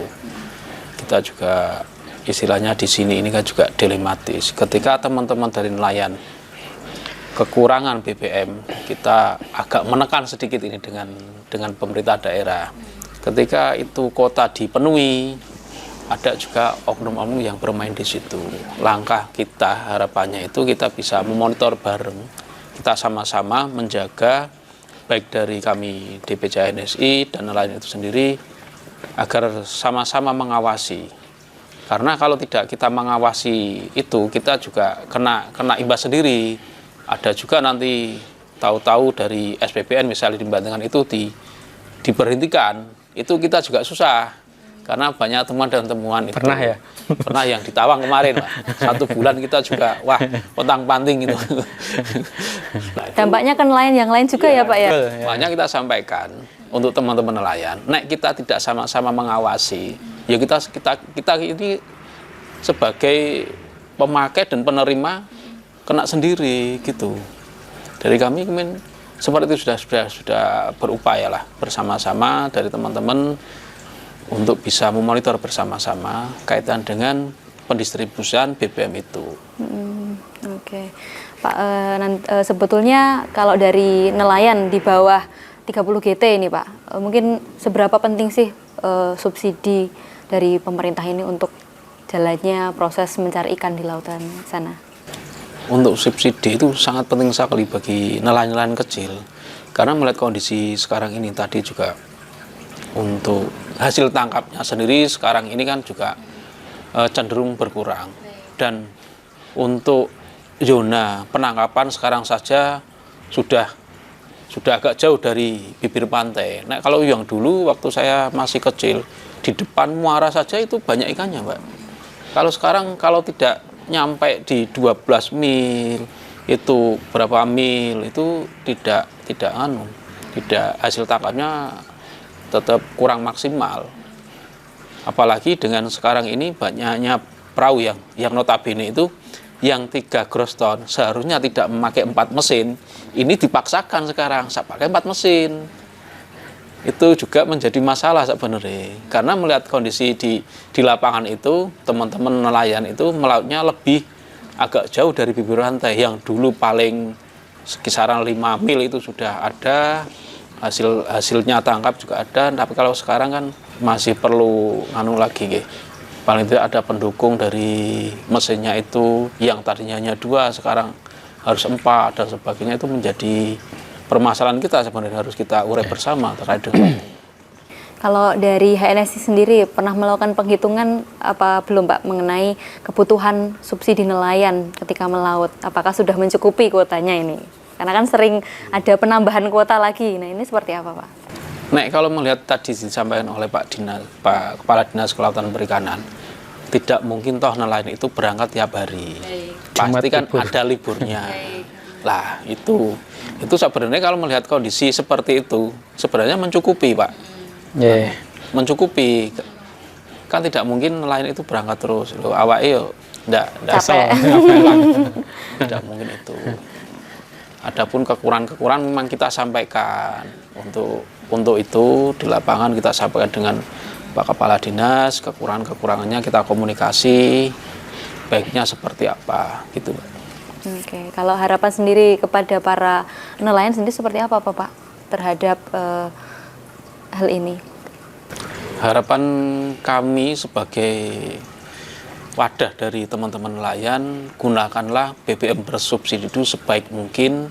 Kita juga istilahnya di sini ini kan juga dilematis. Ketika teman-teman dari nelayan kekurangan BBM, kita agak menekan sedikit ini dengan pemerintah daerah. Ketika itu kota dipenuhi, ada juga oknum-oknum yang bermain di situ. Langkah kita harapannya itu kita bisa memonitor bareng, kita sama-sama menjaga baik dari kami DPJ HNSI dan nelayan itu sendiri agar sama-sama mengawasi. Karena kalau tidak kita mengawasi itu kita juga kena imbas sendiri. Ada juga nanti tahu-tahu dari SPPN misalnya dibantingkan itu diberhentikan, itu kita juga susah. Karena banyak teman dan temuan itu. Pernah ya? Pernah yang di Tawang kemarin, Pak. 1 bulan kita juga, wah, potang-panting gitu. Nah, Dampaknya ke nelayan yang lain juga ya, Pak ya? Makanya kita sampaikan untuk teman-teman nelayan, nek kita tidak sama-sama mengawasi, ya kita ini sebagai pemakai dan penerima kena sendiri gitu. Dari kami seperti itu sudah berupaya lah bersama-sama dari teman-teman untuk bisa memonitor bersama-sama kaitan dengan pendistribusian BBM itu. Oke, Pak. Sebetulnya kalau dari nelayan di bawah 30 GT ini, Pak, mungkin seberapa penting sih subsidi dari pemerintah ini untuk jalannya proses mencari ikan di lautan sana? Untuk subsidi itu sangat penting sekali bagi nelayan-nelayan kecil, karena melihat kondisi sekarang ini tadi juga untuk hasil tangkapnya sendiri sekarang ini kan juga cenderung berkurang, dan untuk zona penangkapan sekarang saja sudah agak jauh dari bibir pantai. Nah, kalau yang dulu waktu saya masih kecil di depan muara saja itu banyak ikannya, Mbak. Kalau sekarang kalau tidak nyampe di 12 mil itu berapa mil itu tidak hasil tangkapnya tetap kurang maksimal. Apalagi dengan sekarang ini banyaknya perahu yang notabene itu yang 3 gross ton seharusnya tidak memakai 4 mesin, ini dipaksakan sekarang pakai 4 mesin. Itu juga menjadi masalah sebenarnya, karena melihat kondisi di lapangan itu teman-teman nelayan itu melautnya lebih agak jauh dari bibir pantai. Yang dulu paling kisaran 5 mil itu sudah ada, hasilnya tangkap juga ada, tapi kalau sekarang kan masih perlu lagi, paling tidak ada pendukung dari mesinnya itu, yang tadinya hanya 2 sekarang harus 4 dan sebagainya. Itu menjadi permasalahan kita sebenarnya, harus kita urai bersama terkait dengan Kalau dari HNSI sendiri pernah melakukan penghitungan apa belum, Pak, mengenai kebutuhan subsidi nelayan ketika melaut? Apakah sudah mencukupi kuotanya ini? Karena kan sering ada penambahan kuota lagi. Nah, ini seperti apa, Pak? Nek kalau melihat tadi disampaikan oleh Pak Kepala Dinas Kelautan Perikanan, tidak mungkin toh nelayan itu berangkat tiap hari. Pasti kan ada liburnya. Lah, itu sebenarnya kalau melihat kondisi seperti itu sebenarnya mencukupi, Pak. Mencukupi. Kan tidak mungkin nelayan itu berangkat terus. Loh, awake yo ndak tidak mungkin itu. Adapun kekurangan memang kita sampaikan untuk itu di lapangan, kita sampaikan dengan Pak Kepala Dinas, kekurangannya kita komunikasi baiknya seperti apa gitu, Pak. Oke, kalau harapan sendiri kepada para nelayan sendiri seperti apa, Pak, terhadap hal ini? Harapan kami sebagai wadah dari teman-teman nelayan, gunakanlah BBM bersubsidi itu sebaik mungkin.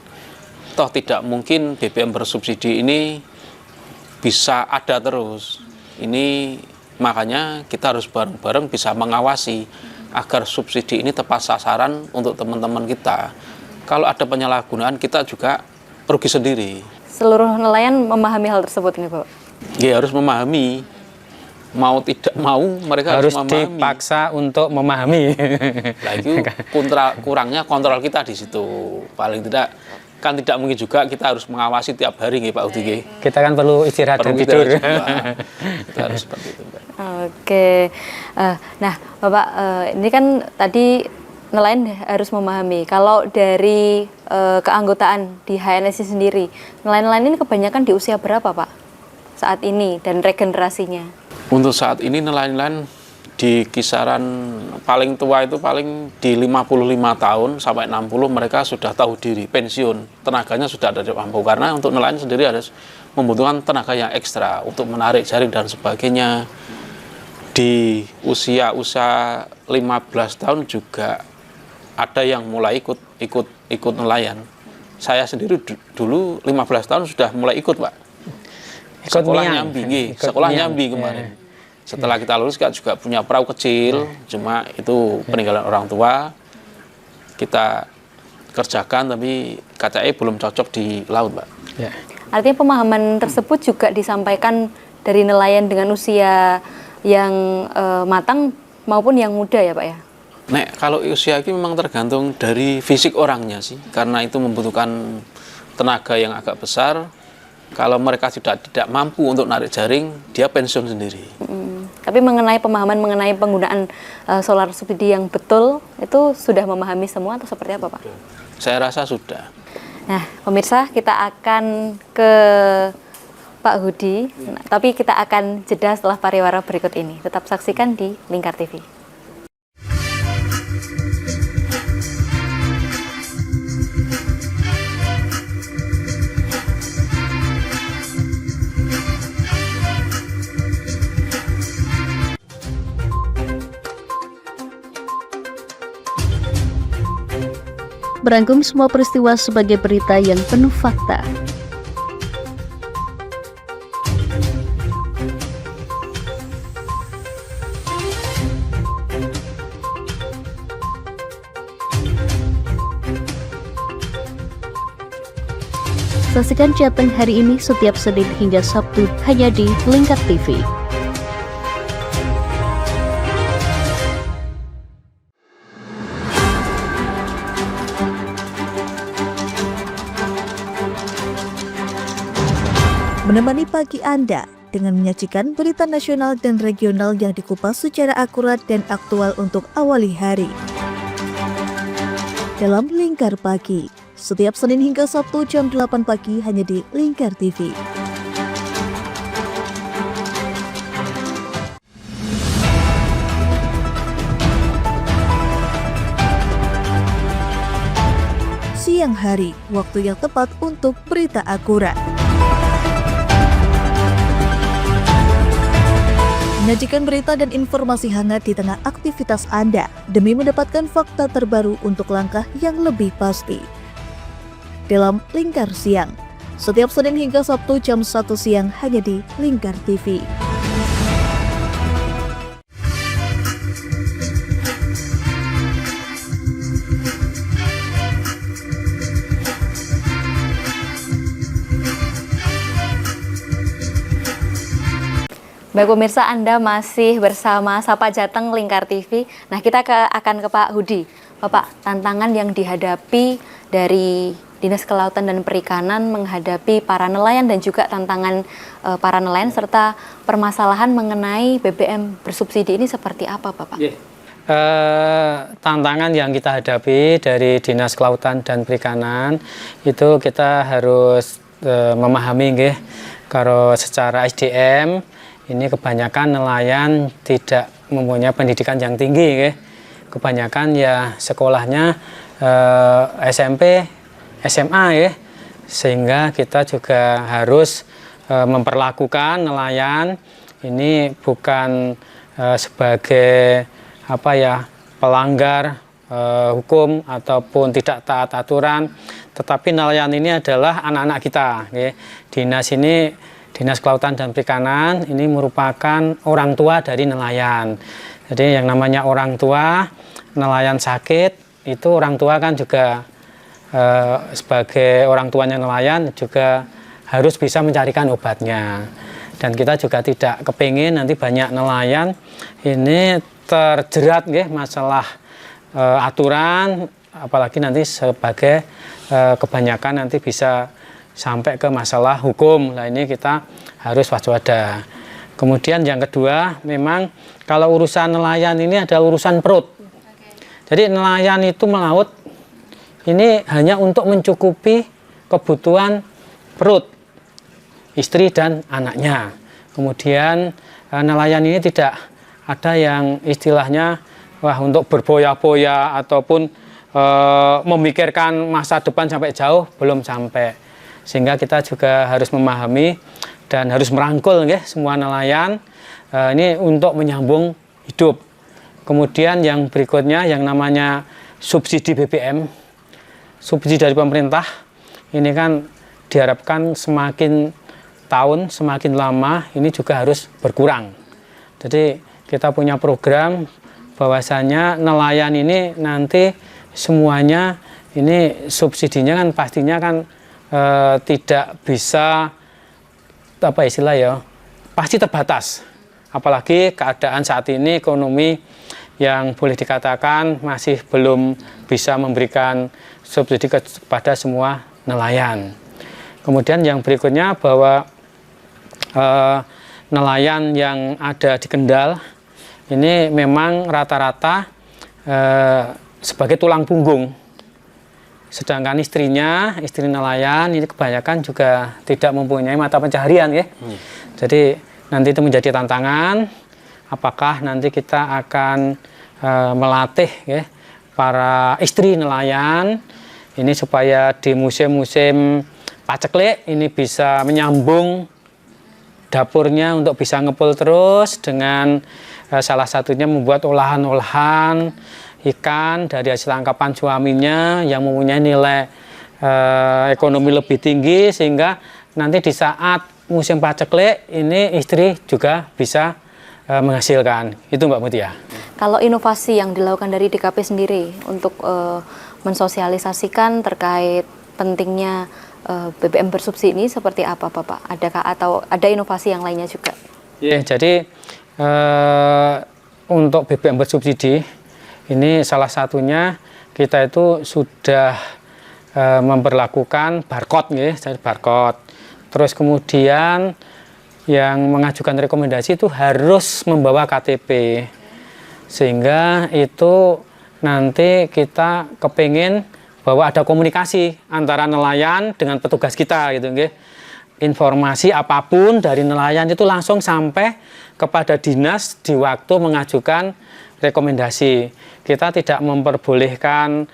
Toh tidak mungkin BBM bersubsidi ini bisa ada terus. Ini makanya kita harus bareng-bareng bisa mengawasi agar subsidi ini tepat sasaran untuk teman-teman kita. kalau ada penyalahgunaan kita juga rugi sendiri. Seluruh nelayan memahami hal tersebut ini, Bapak? Ya harus memahami. Mau tidak mau mereka harus memahami. Dipaksa untuk memahami. Lagi kurangnya kontrol kita di situ. Paling tidak kan tidak mungkin juga kita harus mengawasi tiap hari nggih Pak Udi nggih. Kita kan perlu istirahat dan tidur. Kita harus seperti itu, Mbak. Oke. Nah, Bapak, ini kan tadi nelayan harus memahami. Kalau dari keanggotaan di HNSI sendiri, nelayan-nelayan ini kebanyakan di usia berapa, Pak? Saat ini dan regenerasinya? Untuk saat ini nelayan-nelayan di kisaran paling tua itu paling di 55 tahun sampai 60 mereka sudah tahu diri, pensiun, tenaganya sudah ada mampu. Karena untuk nelayan sendiri harus membutuhkan tenaga yang ekstra untuk menarik jaring dan sebagainya. Di usia 15 tahun juga ada yang mulai ikut nelayan. Saya sendiri dulu 15 tahun sudah mulai ikut, Pak. Sekolah nyambi kemarin. Setelah kita lulus kita juga punya perahu kecil, cuma itu peninggalan orang tua. Kita kerjakan tapi KCI belum cocok di laut, Pak. Ya. Artinya pemahaman tersebut juga disampaikan dari nelayan dengan usia yang matang maupun yang muda ya, Pak ya? Nek, kalau usia ini memang tergantung dari fisik orangnya sih, karena itu membutuhkan tenaga yang agak besar. Kalau mereka sudah tidak mampu untuk narik jaring, dia pensiun sendiri. Tapi mengenai pemahaman mengenai penggunaan solar subsidi yang betul, itu sudah memahami semua atau seperti apa, Pak? Saya rasa sudah. Nah, pemirsa, kita akan ke Pak Hudi, tapi kita akan jeda setelah pariwara berikut ini. Tetap saksikan di Lingkar TV. Merangkum semua peristiwa sebagai berita yang penuh fakta. Saksikan Jateng hari ini setiap Senin hingga Sabtu hanya di Lingkar TV. Menemani pagi Anda dengan menyajikan berita nasional dan regional yang dikupas secara akurat dan aktual untuk awali hari. Dalam Lingkar Pagi, setiap Senin hingga Sabtu jam 8 pagi hanya di Lingkar TV. Siang hari, waktu yang tepat untuk berita akurat. Menyajikan berita dan informasi hangat di tengah aktivitas Anda demi mendapatkan fakta terbaru untuk langkah yang lebih pasti. Dalam Lingkar Siang, setiap Senin hingga Sabtu jam 1 siang hanya di Lingkar TV. Baik pemirsa, Anda masih bersama Sapa Jateng Lingkar TV. Nah, kita akan ke Pak Hudi. Bapak, tantangan yang dihadapi dari Dinas Kelautan dan Perikanan menghadapi para nelayan dan juga tantangan para nelayan serta permasalahan mengenai BBM bersubsidi ini seperti apa, Bapak? Tantangan yang kita hadapi dari Dinas Kelautan dan Perikanan itu kita harus memahami nggih, kalau secara SDM ini kebanyakan nelayan tidak mempunyai pendidikan yang tinggi, kebanyakan ya sekolahnya SMP, SMA, sehingga kita juga harus memperlakukan nelayan ini bukan sebagai pelanggar hukum ataupun tidak taat aturan, tetapi nelayan ini adalah anak-anak kita. Dinas Kelautan dan Perikanan ini merupakan orang tua dari nelayan. Jadi yang namanya orang tua, nelayan sakit, itu orang tua kan juga sebagai orang tuanya nelayan juga harus bisa mencarikan obatnya. Dan kita juga tidak kepingin nanti banyak nelayan ini terjerat masalah aturan, apalagi nanti sebagai kebanyakan nanti bisa sampai ke masalah hukum. Nah ini kita harus waspada. Kemudian yang kedua, memang kalau urusan nelayan ini ada urusan perut. Jadi nelayan itu melaut ini hanya untuk mencukupi kebutuhan perut istri dan anaknya. Kemudian nelayan ini tidak ada yang istilahnya untuk berboya-boya ataupun memikirkan masa depan sampai jauh, belum sampai. Sehingga kita juga harus memahami dan harus merangkul semua nelayan ini untuk menyambung hidup. Kemudian yang berikutnya yang namanya subsidi BBM, subsidi dari pemerintah ini kan diharapkan semakin tahun semakin lama ini juga harus berkurang. Jadi kita punya program bahwasanya nelayan ini nanti semuanya ini subsidinya kan pastinya kan tidak bisa pasti terbatas. Apalagi keadaan saat ini ekonomi yang boleh dikatakan masih belum bisa memberikan subsidi kepada semua nelayan. Kemudian yang berikutnya bahwa nelayan yang ada di Kendal ini memang rata-rata sebagai tulang punggung. Sedangkan istri nelayan ini kebanyakan juga tidak mempunyai mata pencaharian Jadi nanti itu menjadi tantangan, apakah nanti kita akan melatih para istri nelayan ini supaya di musim-musim paceklik ini bisa menyambung dapurnya untuk bisa ngepul terus dengan salah satunya membuat olahan-olahan ikan dari hasil tangkapan suaminya yang mempunyai nilai ekonomi lebih tinggi, sehingga nanti di saat musim paceklik ini istri juga bisa menghasilkan. Itu Mbak Mutia. Kalau inovasi yang dilakukan dari DKP sendiri untuk mensosialisasikan terkait pentingnya BBM bersubsidi ini seperti apa Bapak? Adakah atau ada inovasi yang lainnya juga? Ya, jadi untuk BBM bersubsidi ini salah satunya kita itu sudah memperlakukan barcode barcode. Terus kemudian yang mengajukan rekomendasi itu harus membawa KTP, sehingga itu nanti kita kepingin bahwa ada komunikasi antara nelayan dengan petugas kita Informasi apapun dari nelayan itu langsung sampai kepada dinas di waktu mengajukan rekomendasi. Kita tidak memperbolehkan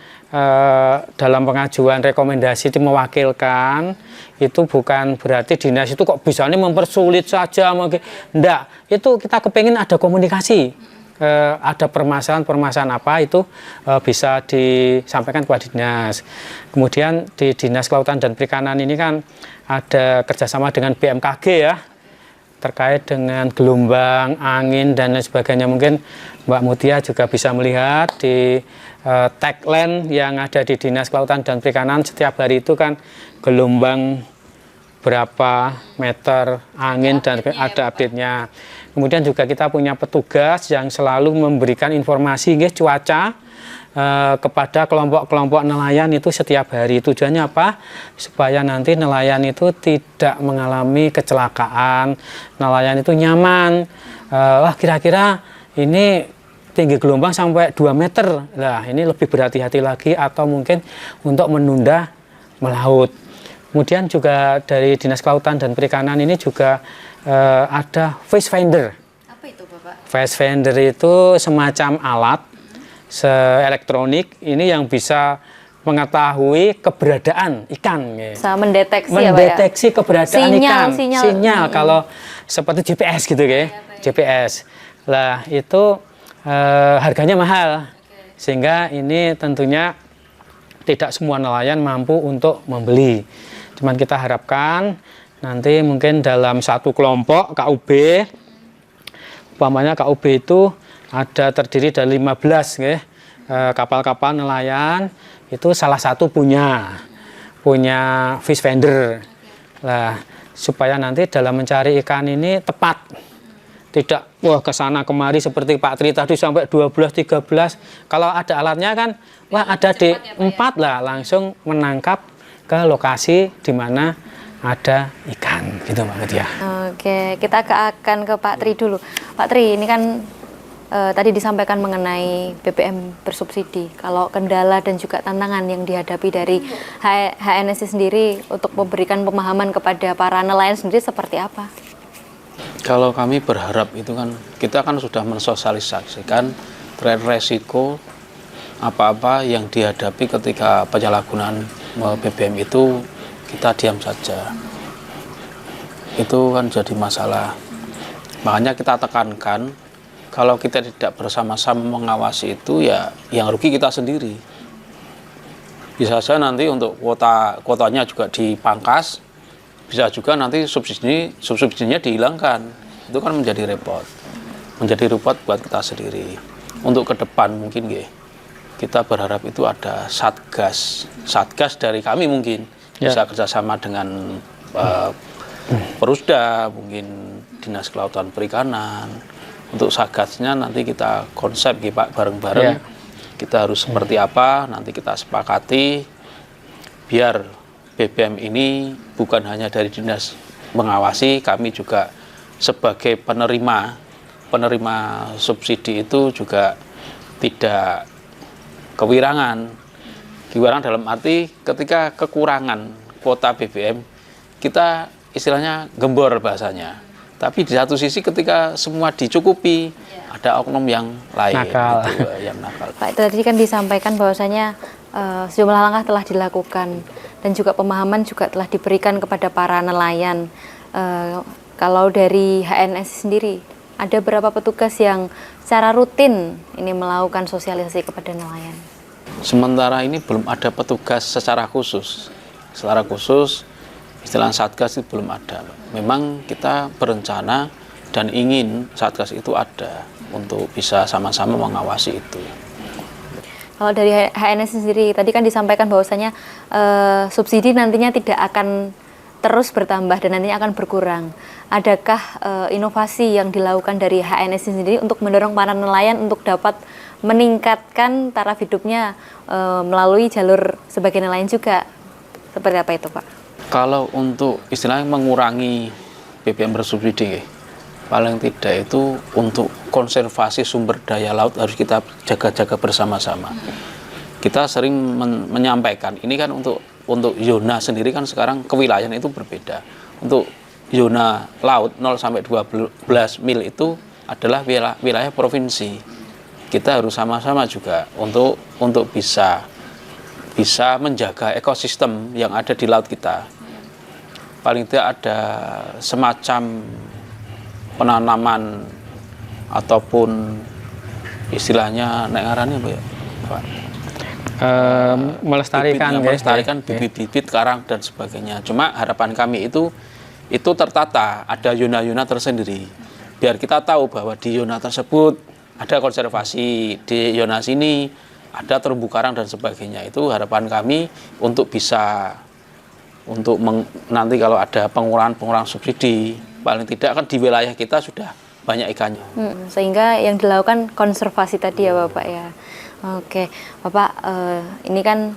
dalam pengajuan rekomendasi itu mewakilkan. Itu bukan berarti dinas itu kok bisa mempersulit saja. Enggak, itu kita kepingin ada komunikasi. Ada permasalahan apa itu bisa disampaikan kepada dinas. Kemudian di Dinas Kelautan dan Perikanan ini kan ada kerjasama dengan BMKG terkait dengan gelombang, angin dan lain sebagainya. Mungkin Mbak Mutia juga bisa melihat di tagline yang ada di Dinas Kelautan dan Perikanan setiap hari itu kan gelombang berapa meter angin dan ada update-nya. Kemudian juga kita punya petugas yang selalu memberikan informasi cuaca kepada kelompok-kelompok nelayan itu setiap hari. Tujuannya apa? Supaya nanti nelayan itu tidak mengalami kecelakaan, nelayan itu nyaman. Kira-kira ini tinggi gelombang sampai 2 meter. Nah, ini lebih berhati-hati lagi atau mungkin untuk menunda melaut. Kemudian juga dari Dinas Kelautan dan Perikanan ini juga ada face finder. Apa itu Bapak? Face finder itu semacam alat elektronik ini yang bisa mengetahui keberadaan ikan. Bisa mendeteksi mendeteksi keberadaan ikan. Sinyal. Kalau seperti GPS GPS. Lah itu harganya mahal. Sehingga ini tentunya tidak semua nelayan mampu untuk membeli. Cuman kita harapkan nanti mungkin dalam satu kelompok KUB, umpamanya KUB itu ada terdiri dari 15 kapal-kapal nelayan itu salah satu punya fish vendor. Lah, supaya nanti dalam mencari ikan ini tepat. Tidak wah ke sana kemari seperti Pak Tri tadi sampai 12-13. Kalau ada alatnya kan wah ada di 4 lah, langsung menangkap ke lokasi di mana ada ikan gitu Mbak Mutia. Oke, kita akan ke Pak Tri dulu. Pak Tri, ini kan tadi disampaikan mengenai BBM bersubsidi. Kalau kendala dan juga tantangan yang dihadapi dari HNSI sendiri untuk memberikan pemahaman kepada para nelayan sendiri seperti apa? Kalau kami berharap itu kan kita kan sudah mensosialisasikan tren resiko apa-apa yang dihadapi ketika penyalahgunaan BBM itu kita diam saja. Itu kan jadi masalah. Makanya kita tekankan kalau kita tidak bersama-sama mengawasi itu ya yang rugi kita sendiri. Bisa saja nanti untuk kuotanya juga dipangkas, bisa juga nanti subsidinya dihilangkan. Itu kan menjadi repot buat kita sendiri. Untuk ke depan mungkin kita berharap itu ada satgas dari kami mungkin bisa kerjasama dengan Perusda, mungkin Dinas Kelautan Perikanan. Untuk satgasnya nanti kita konsep Pak bareng-bareng. Kita harus seperti apa nanti kita sepakati biar BBM ini bukan hanya dari dinas mengawasi, kami juga sebagai penerima subsidi itu juga tidak kewirangan dalam arti ketika kekurangan kuota BBM kita istilahnya gembor bahasanya, tapi di satu sisi ketika semua dicukupi ada oknum yang lain nakal. Gitu, yang nakal. Pak, tadi kan disampaikan bahwasanya sejumlah langkah telah dilakukan dan juga pemahaman juga telah diberikan kepada para nelayan. Kalau dari HNS sendiri, ada berapa petugas yang secara rutin ini melakukan sosialisasi kepada nelayan? Sementara ini belum ada petugas secara khusus. Secara khusus, istilah satgas itu belum ada. Memang kita berencana dan ingin satgas itu ada untuk bisa sama-sama mengawasi itu. Kalau dari HNS sendiri, tadi kan disampaikan bahwasanya subsidi nantinya tidak akan terus bertambah dan nantinya akan berkurang. Adakah inovasi yang dilakukan dari HNS sendiri untuk mendorong para nelayan untuk dapat meningkatkan taraf hidupnya melalui jalur sebagai nelayan juga? Seperti apa itu, Pak? Kalau untuk istilahnya mengurangi BBM bersubsidi, paling tidak itu untuk konservasi sumber daya laut harus kita jaga-jaga bersama-sama. Kita sering menyampaikan, ini kan untuk zona sendiri kan sekarang kewilayahan itu berbeda. Untuk zona laut 0-12 mil itu adalah wilayah provinsi. Kita harus sama-sama juga untuk bisa menjaga ekosistem yang ada di laut kita. Paling tidak ada semacam penanaman ataupun istilahnya nek ngarane apa ya, Pak? Melestarikan bibit-bibit karang dan sebagainya. Cuma harapan kami itu tertata, ada zona-zona tersendiri. Biar kita tahu bahwa di zona tersebut ada konservasi, di zona sini ada terumbu karang dan sebagainya. Itu harapan kami untuk bisa nanti kalau ada pengurangan subsidi, paling tidak kan di wilayah kita sudah banyak ikannya. Sehingga yang dilakukan konservasi tadi ya Bapak ya. Oke, Bapak, ini kan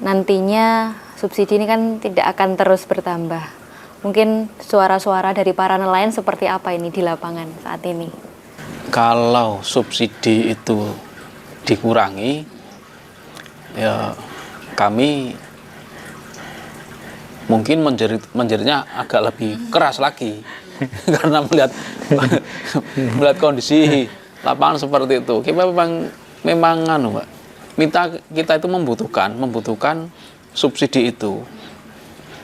nantinya subsidi ini kan tidak akan terus bertambah. Mungkin suara-suara dari para nelayan seperti apa ini di lapangan saat ini? Kalau subsidi itu dikurangi, ya kami mungkin menjeritnya agak lebih keras lagi karena melihat kondisi lapangan seperti itu. Kita memang Mbak, kita itu membutuhkan subsidi itu.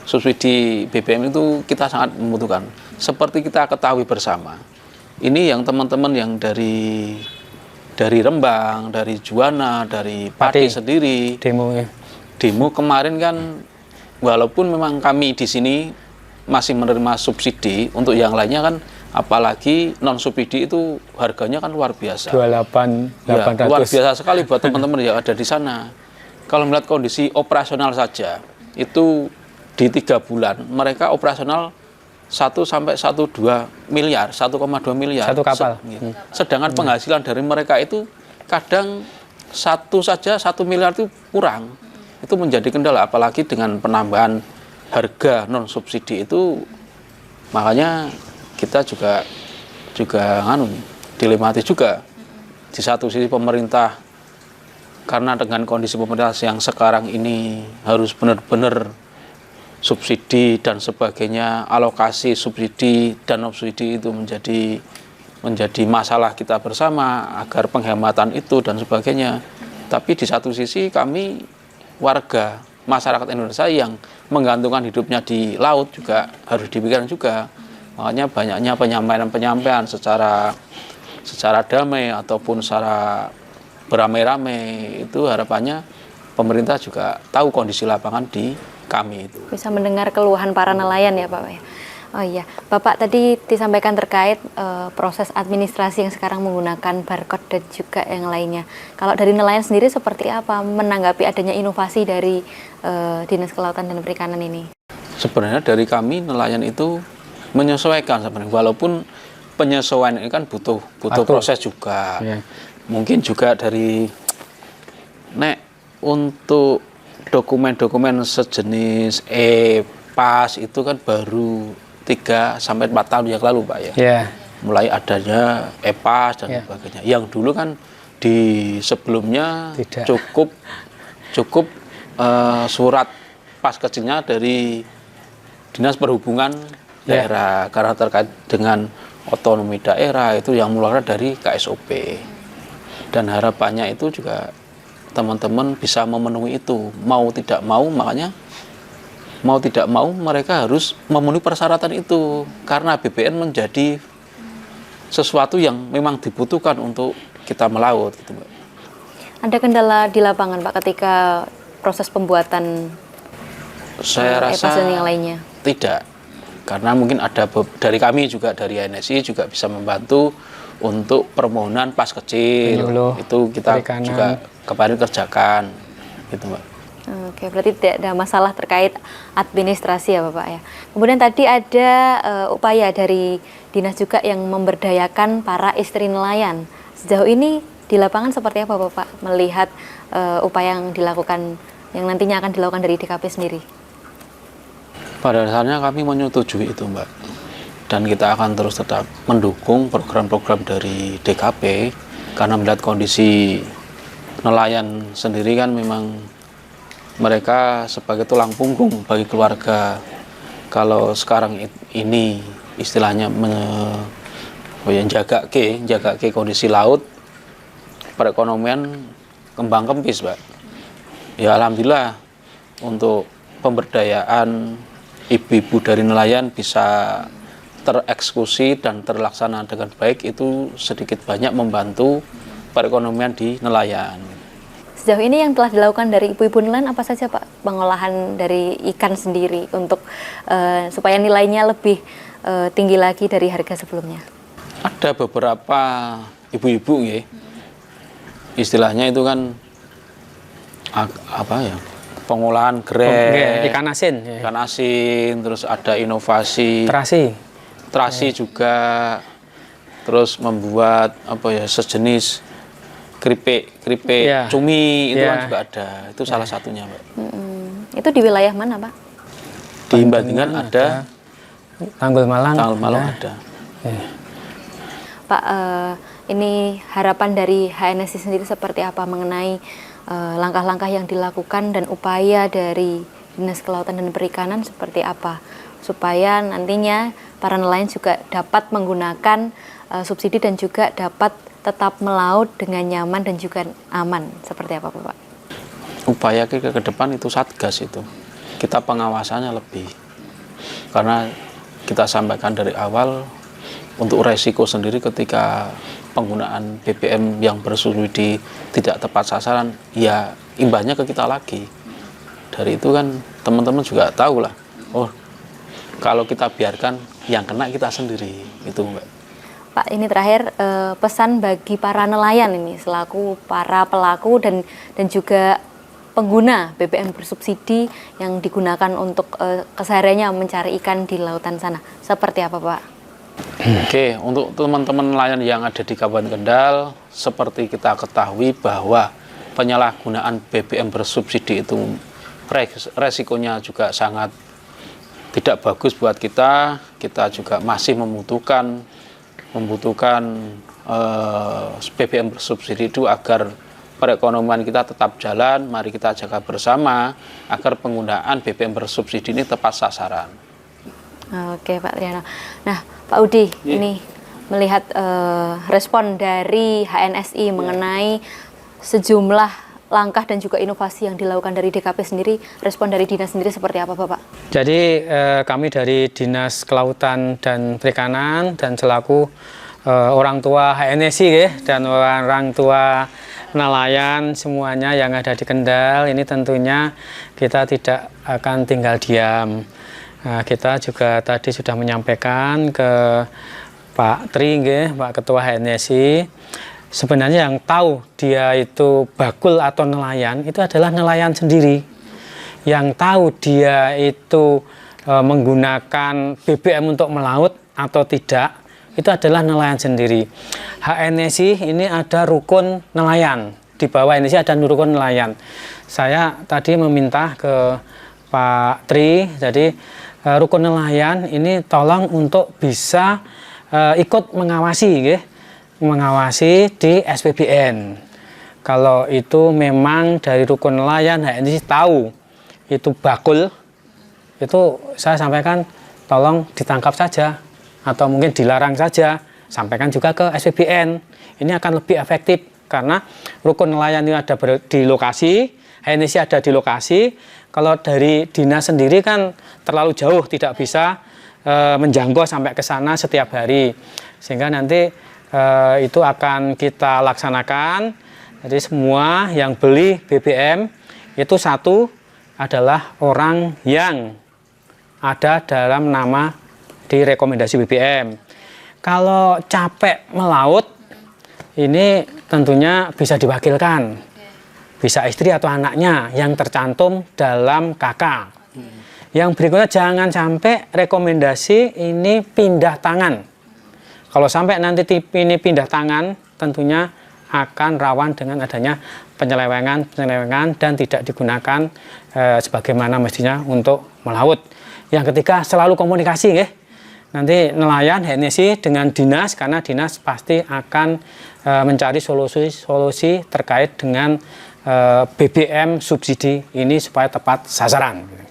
Subsidi BBM itu kita sangat membutuhkan. Seperti kita ketahui bersama. Ini yang teman-teman yang dari Rembang, dari Juwana, dari Pati sendiri demo kemarin kan, walaupun memang kami di sini masih menerima subsidi, untuk yang lainnya kan apalagi non subsidi itu harganya kan luar biasa. 28.800. Ya, luar biasa sekali buat teman-teman yang ada di sana. kalau melihat kondisi operasional saja, itu di 3 bulan mereka operasional 1 sampai 1,2 miliar, 1,2 miliar. Satu kapal. Sedangkan penghasilan dari mereka itu kadang satu saja 1 miliar itu kurang. Itu menjadi kendala, apalagi dengan penambahan harga non subsidi itu, makanya kita juga dilematis juga. Di satu sisi pemerintah, karena dengan kondisi pemerintah yang sekarang ini harus benar-benar subsidi dan sebagainya, alokasi subsidi dan subsidi itu menjadi masalah kita bersama agar penghematan itu dan sebagainya. Tapi di satu sisi kami warga masyarakat Indonesia yang menggantungkan hidupnya di laut juga harus dipikirkan juga. Makanya banyaknya penyampaian secara damai ataupun secara beramai-ramai, itu harapannya pemerintah juga tahu kondisi lapangan di kami itu. Bisa mendengar keluhan para nelayan ya Pak ya. Oh iya, Bapak tadi disampaikan terkait proses administrasi yang sekarang menggunakan barcode dan juga yang lainnya. Kalau dari nelayan sendiri seperti apa menanggapi adanya inovasi dari Dinas Kelautan dan Perikanan ini? Sebenarnya dari kami nelayan itu menyesuaikan sebenarnya, walaupun penyesuaian ini kan butuh proses juga. Ya. Mungkin juga dari untuk dokumen-dokumen sejenis e-pas itu kan baru 3 sampai 4 tahun yang lalu Pak ya. Yeah. Mulai adanya e-pas dan sebagainya. Yang dulu kan di sebelumnya Tidak. cukup surat pas kecilnya dari Dinas Perhubungan daerah, karena terkait dengan otonomi daerah itu yang mengeluarkan dari KSOP. Dan harapannya itu juga teman-teman bisa memenuhi itu, mau tidak mau, makanya mau tidak mau mereka harus memenuhi persyaratan itu, karena BPN menjadi sesuatu yang memang dibutuhkan untuk kita melaut gitu, Mbak. Ada kendala di lapangan Pak ketika proses pembuatan Saya rasa e-pas dan yang lainnya? tidak, karena mungkin ada dari kami juga, dari NSI juga bisa membantu untuk permohonan pas kecil. Penyuluh, itu kita perikanan. juga kemarin kerjakan gitu, Mbak. Oke, berarti tidak ada masalah terkait administrasi ya Bapak ya. Kemudian tadi ada upaya dari dinas juga yang memberdayakan para istri nelayan. Sejauh ini di lapangan seperti apa Bapak melihat upaya yang dilakukan, yang nantinya akan dilakukan dari DKP sendiri? Pada dasarnya kami menyetujui itu, Mbak. Dan kita akan terus tetap mendukung program-program dari DKP, karena melihat kondisi nelayan sendiri kan memang mereka sebagai tulang punggung bagi keluarga. Kalau sekarang ini istilahnya jaga ke kondisi laut, perekonomian kembang kempis, Mbak. Ya alhamdulillah untuk pemberdayaan ibu-ibu dari nelayan bisa tereksekusi dan terlaksana dengan baik, itu sedikit banyak membantu perekonomian di nelayan. Sejauh ini yang telah dilakukan dari ibu-ibu nelayan apa saja Pak? Pengolahan dari ikan sendiri untuk supaya nilainya lebih tinggi lagi dari harga sebelumnya. Ada beberapa ibu-ibu ya, istilahnya itu kan apa ya, pengolahan grek, ikan asin. ikan asin, terus ada inovasi terasi juga, terus membuat apa ya, sejenis keripik cumi, itu kan juga ada, itu salah satunya, Mbak. Itu di wilayah mana Pak? Di Bandingan ada, Tanggul Malang ada. Pak, ini harapan dari HNSI sendiri seperti apa mengenai langkah-langkah yang dilakukan dan upaya dari Dinas Kelautan dan Perikanan seperti apa supaya nantinya para nelayan juga dapat menggunakan subsidi dan juga dapat tetap melaut dengan nyaman dan juga aman, seperti apa Pak? Upaya ke depan itu Satgas itu, kita pengawasannya lebih, karena kita sampaikan dari awal untuk resiko sendiri ketika penggunaan BBM yang bersubsidi tidak tepat sasaran, ya imbasnya ke kita lagi. Dari itu kan teman-teman juga tahu lah, oh kalau kita biarkan yang kena kita sendiri, itu Mbak. Pak, ini terakhir pesan bagi para nelayan ini selaku para pelaku dan juga pengguna BBM bersubsidi yang digunakan untuk kesehariannya mencari ikan di lautan sana. Seperti apa, Pak? Oke, untuk teman-teman nelayan yang ada di Kabupaten Kendal, seperti kita ketahui bahwa penyalahgunaan BBM bersubsidi itu resikonya juga sangat tidak bagus buat kita. Kita juga masih membutuhkan BBM bersubsidi itu agar perekonomian kita tetap jalan. Mari kita jaga bersama agar penggunaan BBM bersubsidi ini tepat sasaran. Oke, Pak Triyono. Nah, Pak Udi, ini melihat respon dari HNSI mengenai sejumlah langkah dan juga inovasi yang dilakukan dari DKP sendiri, respon dari dinas sendiri seperti apa, Bapak? Jadi kami dari Dinas Kelautan dan Perikanan dan selaku orang tua HNSI dan orang tua nelayan semuanya yang ada di Kendal, ini tentunya kita tidak akan tinggal diam. Kita juga tadi sudah menyampaikan ke Pak Tri, Pak Ketua HNSI, sebenarnya yang tahu dia itu bakul atau nelayan itu adalah nelayan sendiri. Yang tahu dia itu menggunakan BBM untuk melaut atau tidak, itu adalah nelayan sendiri. HNSI ini ada rukun nelayan, di bawah HNSI ada rukun nelayan. Saya tadi meminta ke Pak Tri, jadi rukun nelayan ini tolong untuk bisa ikut mengawasi di SPBN. Kalau itu memang dari rukun nelayan HNSI tahu itu bakul, itu saya sampaikan tolong ditangkap saja atau mungkin dilarang saja, sampaikan juga ke SPBN. Ini akan lebih efektif karena rukun nelayan ini ada di lokasi, HNSI ada di lokasi. Kalau dari dinas sendiri kan terlalu jauh, tidak bisa menjangkau sampai ke sana setiap hari, sehingga nanti itu akan kita laksanakan. Jadi semua yang beli BBM itu satu adalah orang yang ada dalam nama di rekomendasi BBM. Kalau capek melaut, ini tentunya bisa diwakilkan, bisa istri atau anaknya yang tercantum dalam KK. Yang berikutnya jangan sampai rekomendasi ini pindah tangan. Kalau sampai nanti ini pindah tangan, tentunya akan rawan dengan adanya penyelewengan dan tidak digunakan sebagaimana mestinya untuk melaut. Yang ketiga, selalu komunikasi, nanti nelayan HNSI dengan dinas, karena dinas pasti akan mencari solusi terkait dengan BBM subsidi ini supaya tepat sasaran.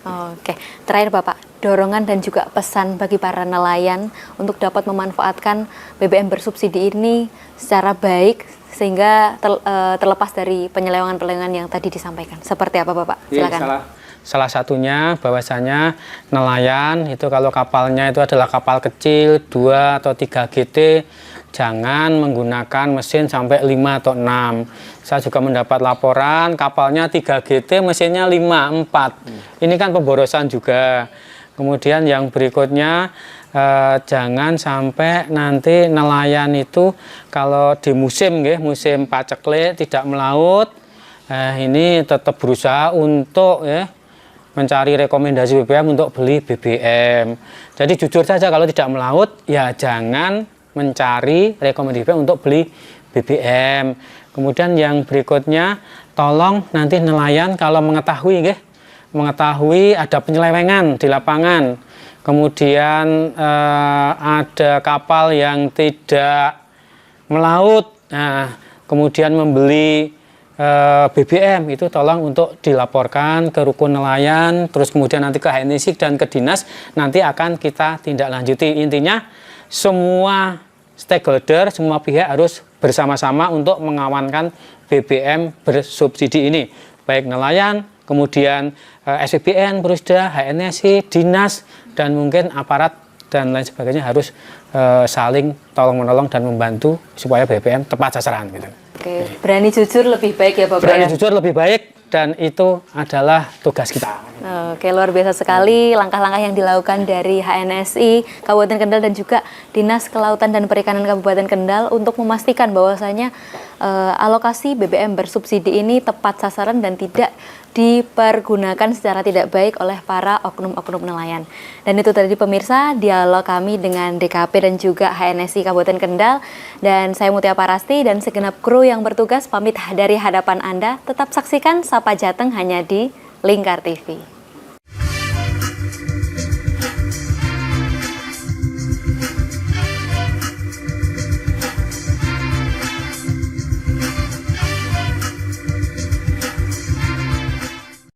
Oke, terakhir Bapak, dorongan dan juga pesan bagi para nelayan untuk dapat memanfaatkan BBM bersubsidi ini secara baik sehingga terlepas dari penyelewengan-penyelewengan yang tadi disampaikan. Seperti apa Bapak? Silakan. Salah satunya bahwasanya nelayan itu kalau kapalnya itu adalah kapal kecil 2 atau 3 GT, jangan menggunakan mesin sampai 5 atau 6. Saya juga mendapat laporan kapalnya 3 GT, mesinnya 5, 4. Ini kan pemborosan juga. Kemudian yang berikutnya jangan sampai nanti nelayan itu kalau di musim paceklik tidak melaut, ini tetap berusaha untuk mencari rekomendasi BBM untuk beli BBM. Jadi jujur saja kalau tidak melaut ya jangan mencari rekomendasi BBM untuk beli BBM. Kemudian yang berikutnya tolong nanti nelayan kalau mengetahui ada penyelewengan di lapangan, kemudian ada kapal yang tidak melaut, kemudian membeli BBM, itu tolong untuk dilaporkan ke rukun nelayan, terus kemudian nanti ke HNSI dan ke dinas, nanti akan kita tindak lanjuti. Intinya semua stakeholder, semua pihak harus bersama-sama untuk mengamankan BBM bersubsidi ini, baik nelayan, kemudian SPBN, Perusda, HNSI, dinas, dan mungkin aparat dan lain sebagainya harus saling tolong-menolong dan membantu supaya BBM tepat sasaran gitu. Oke, berani jujur lebih baik ya Bapak. Berani jujur lebih baik dan itu adalah tugas kita. Oke, luar biasa sekali langkah-langkah yang dilakukan dari HNSI Kabupaten Kendal dan juga Dinas Kelautan dan Perikanan Kabupaten Kendal untuk memastikan bahwasanya alokasi BBM bersubsidi ini tepat sasaran dan tidak dipergunakan secara tidak baik oleh para oknum-oknum nelayan. Dan itu tadi pemirsa dialog kami dengan DKP dan juga HNSI Kabupaten Kendal, dan saya Mutia Parasti dan segenap kru yang bertugas pamit dari hadapan Anda. Tetap saksikan Sapa Jateng hanya di Lingkar TV.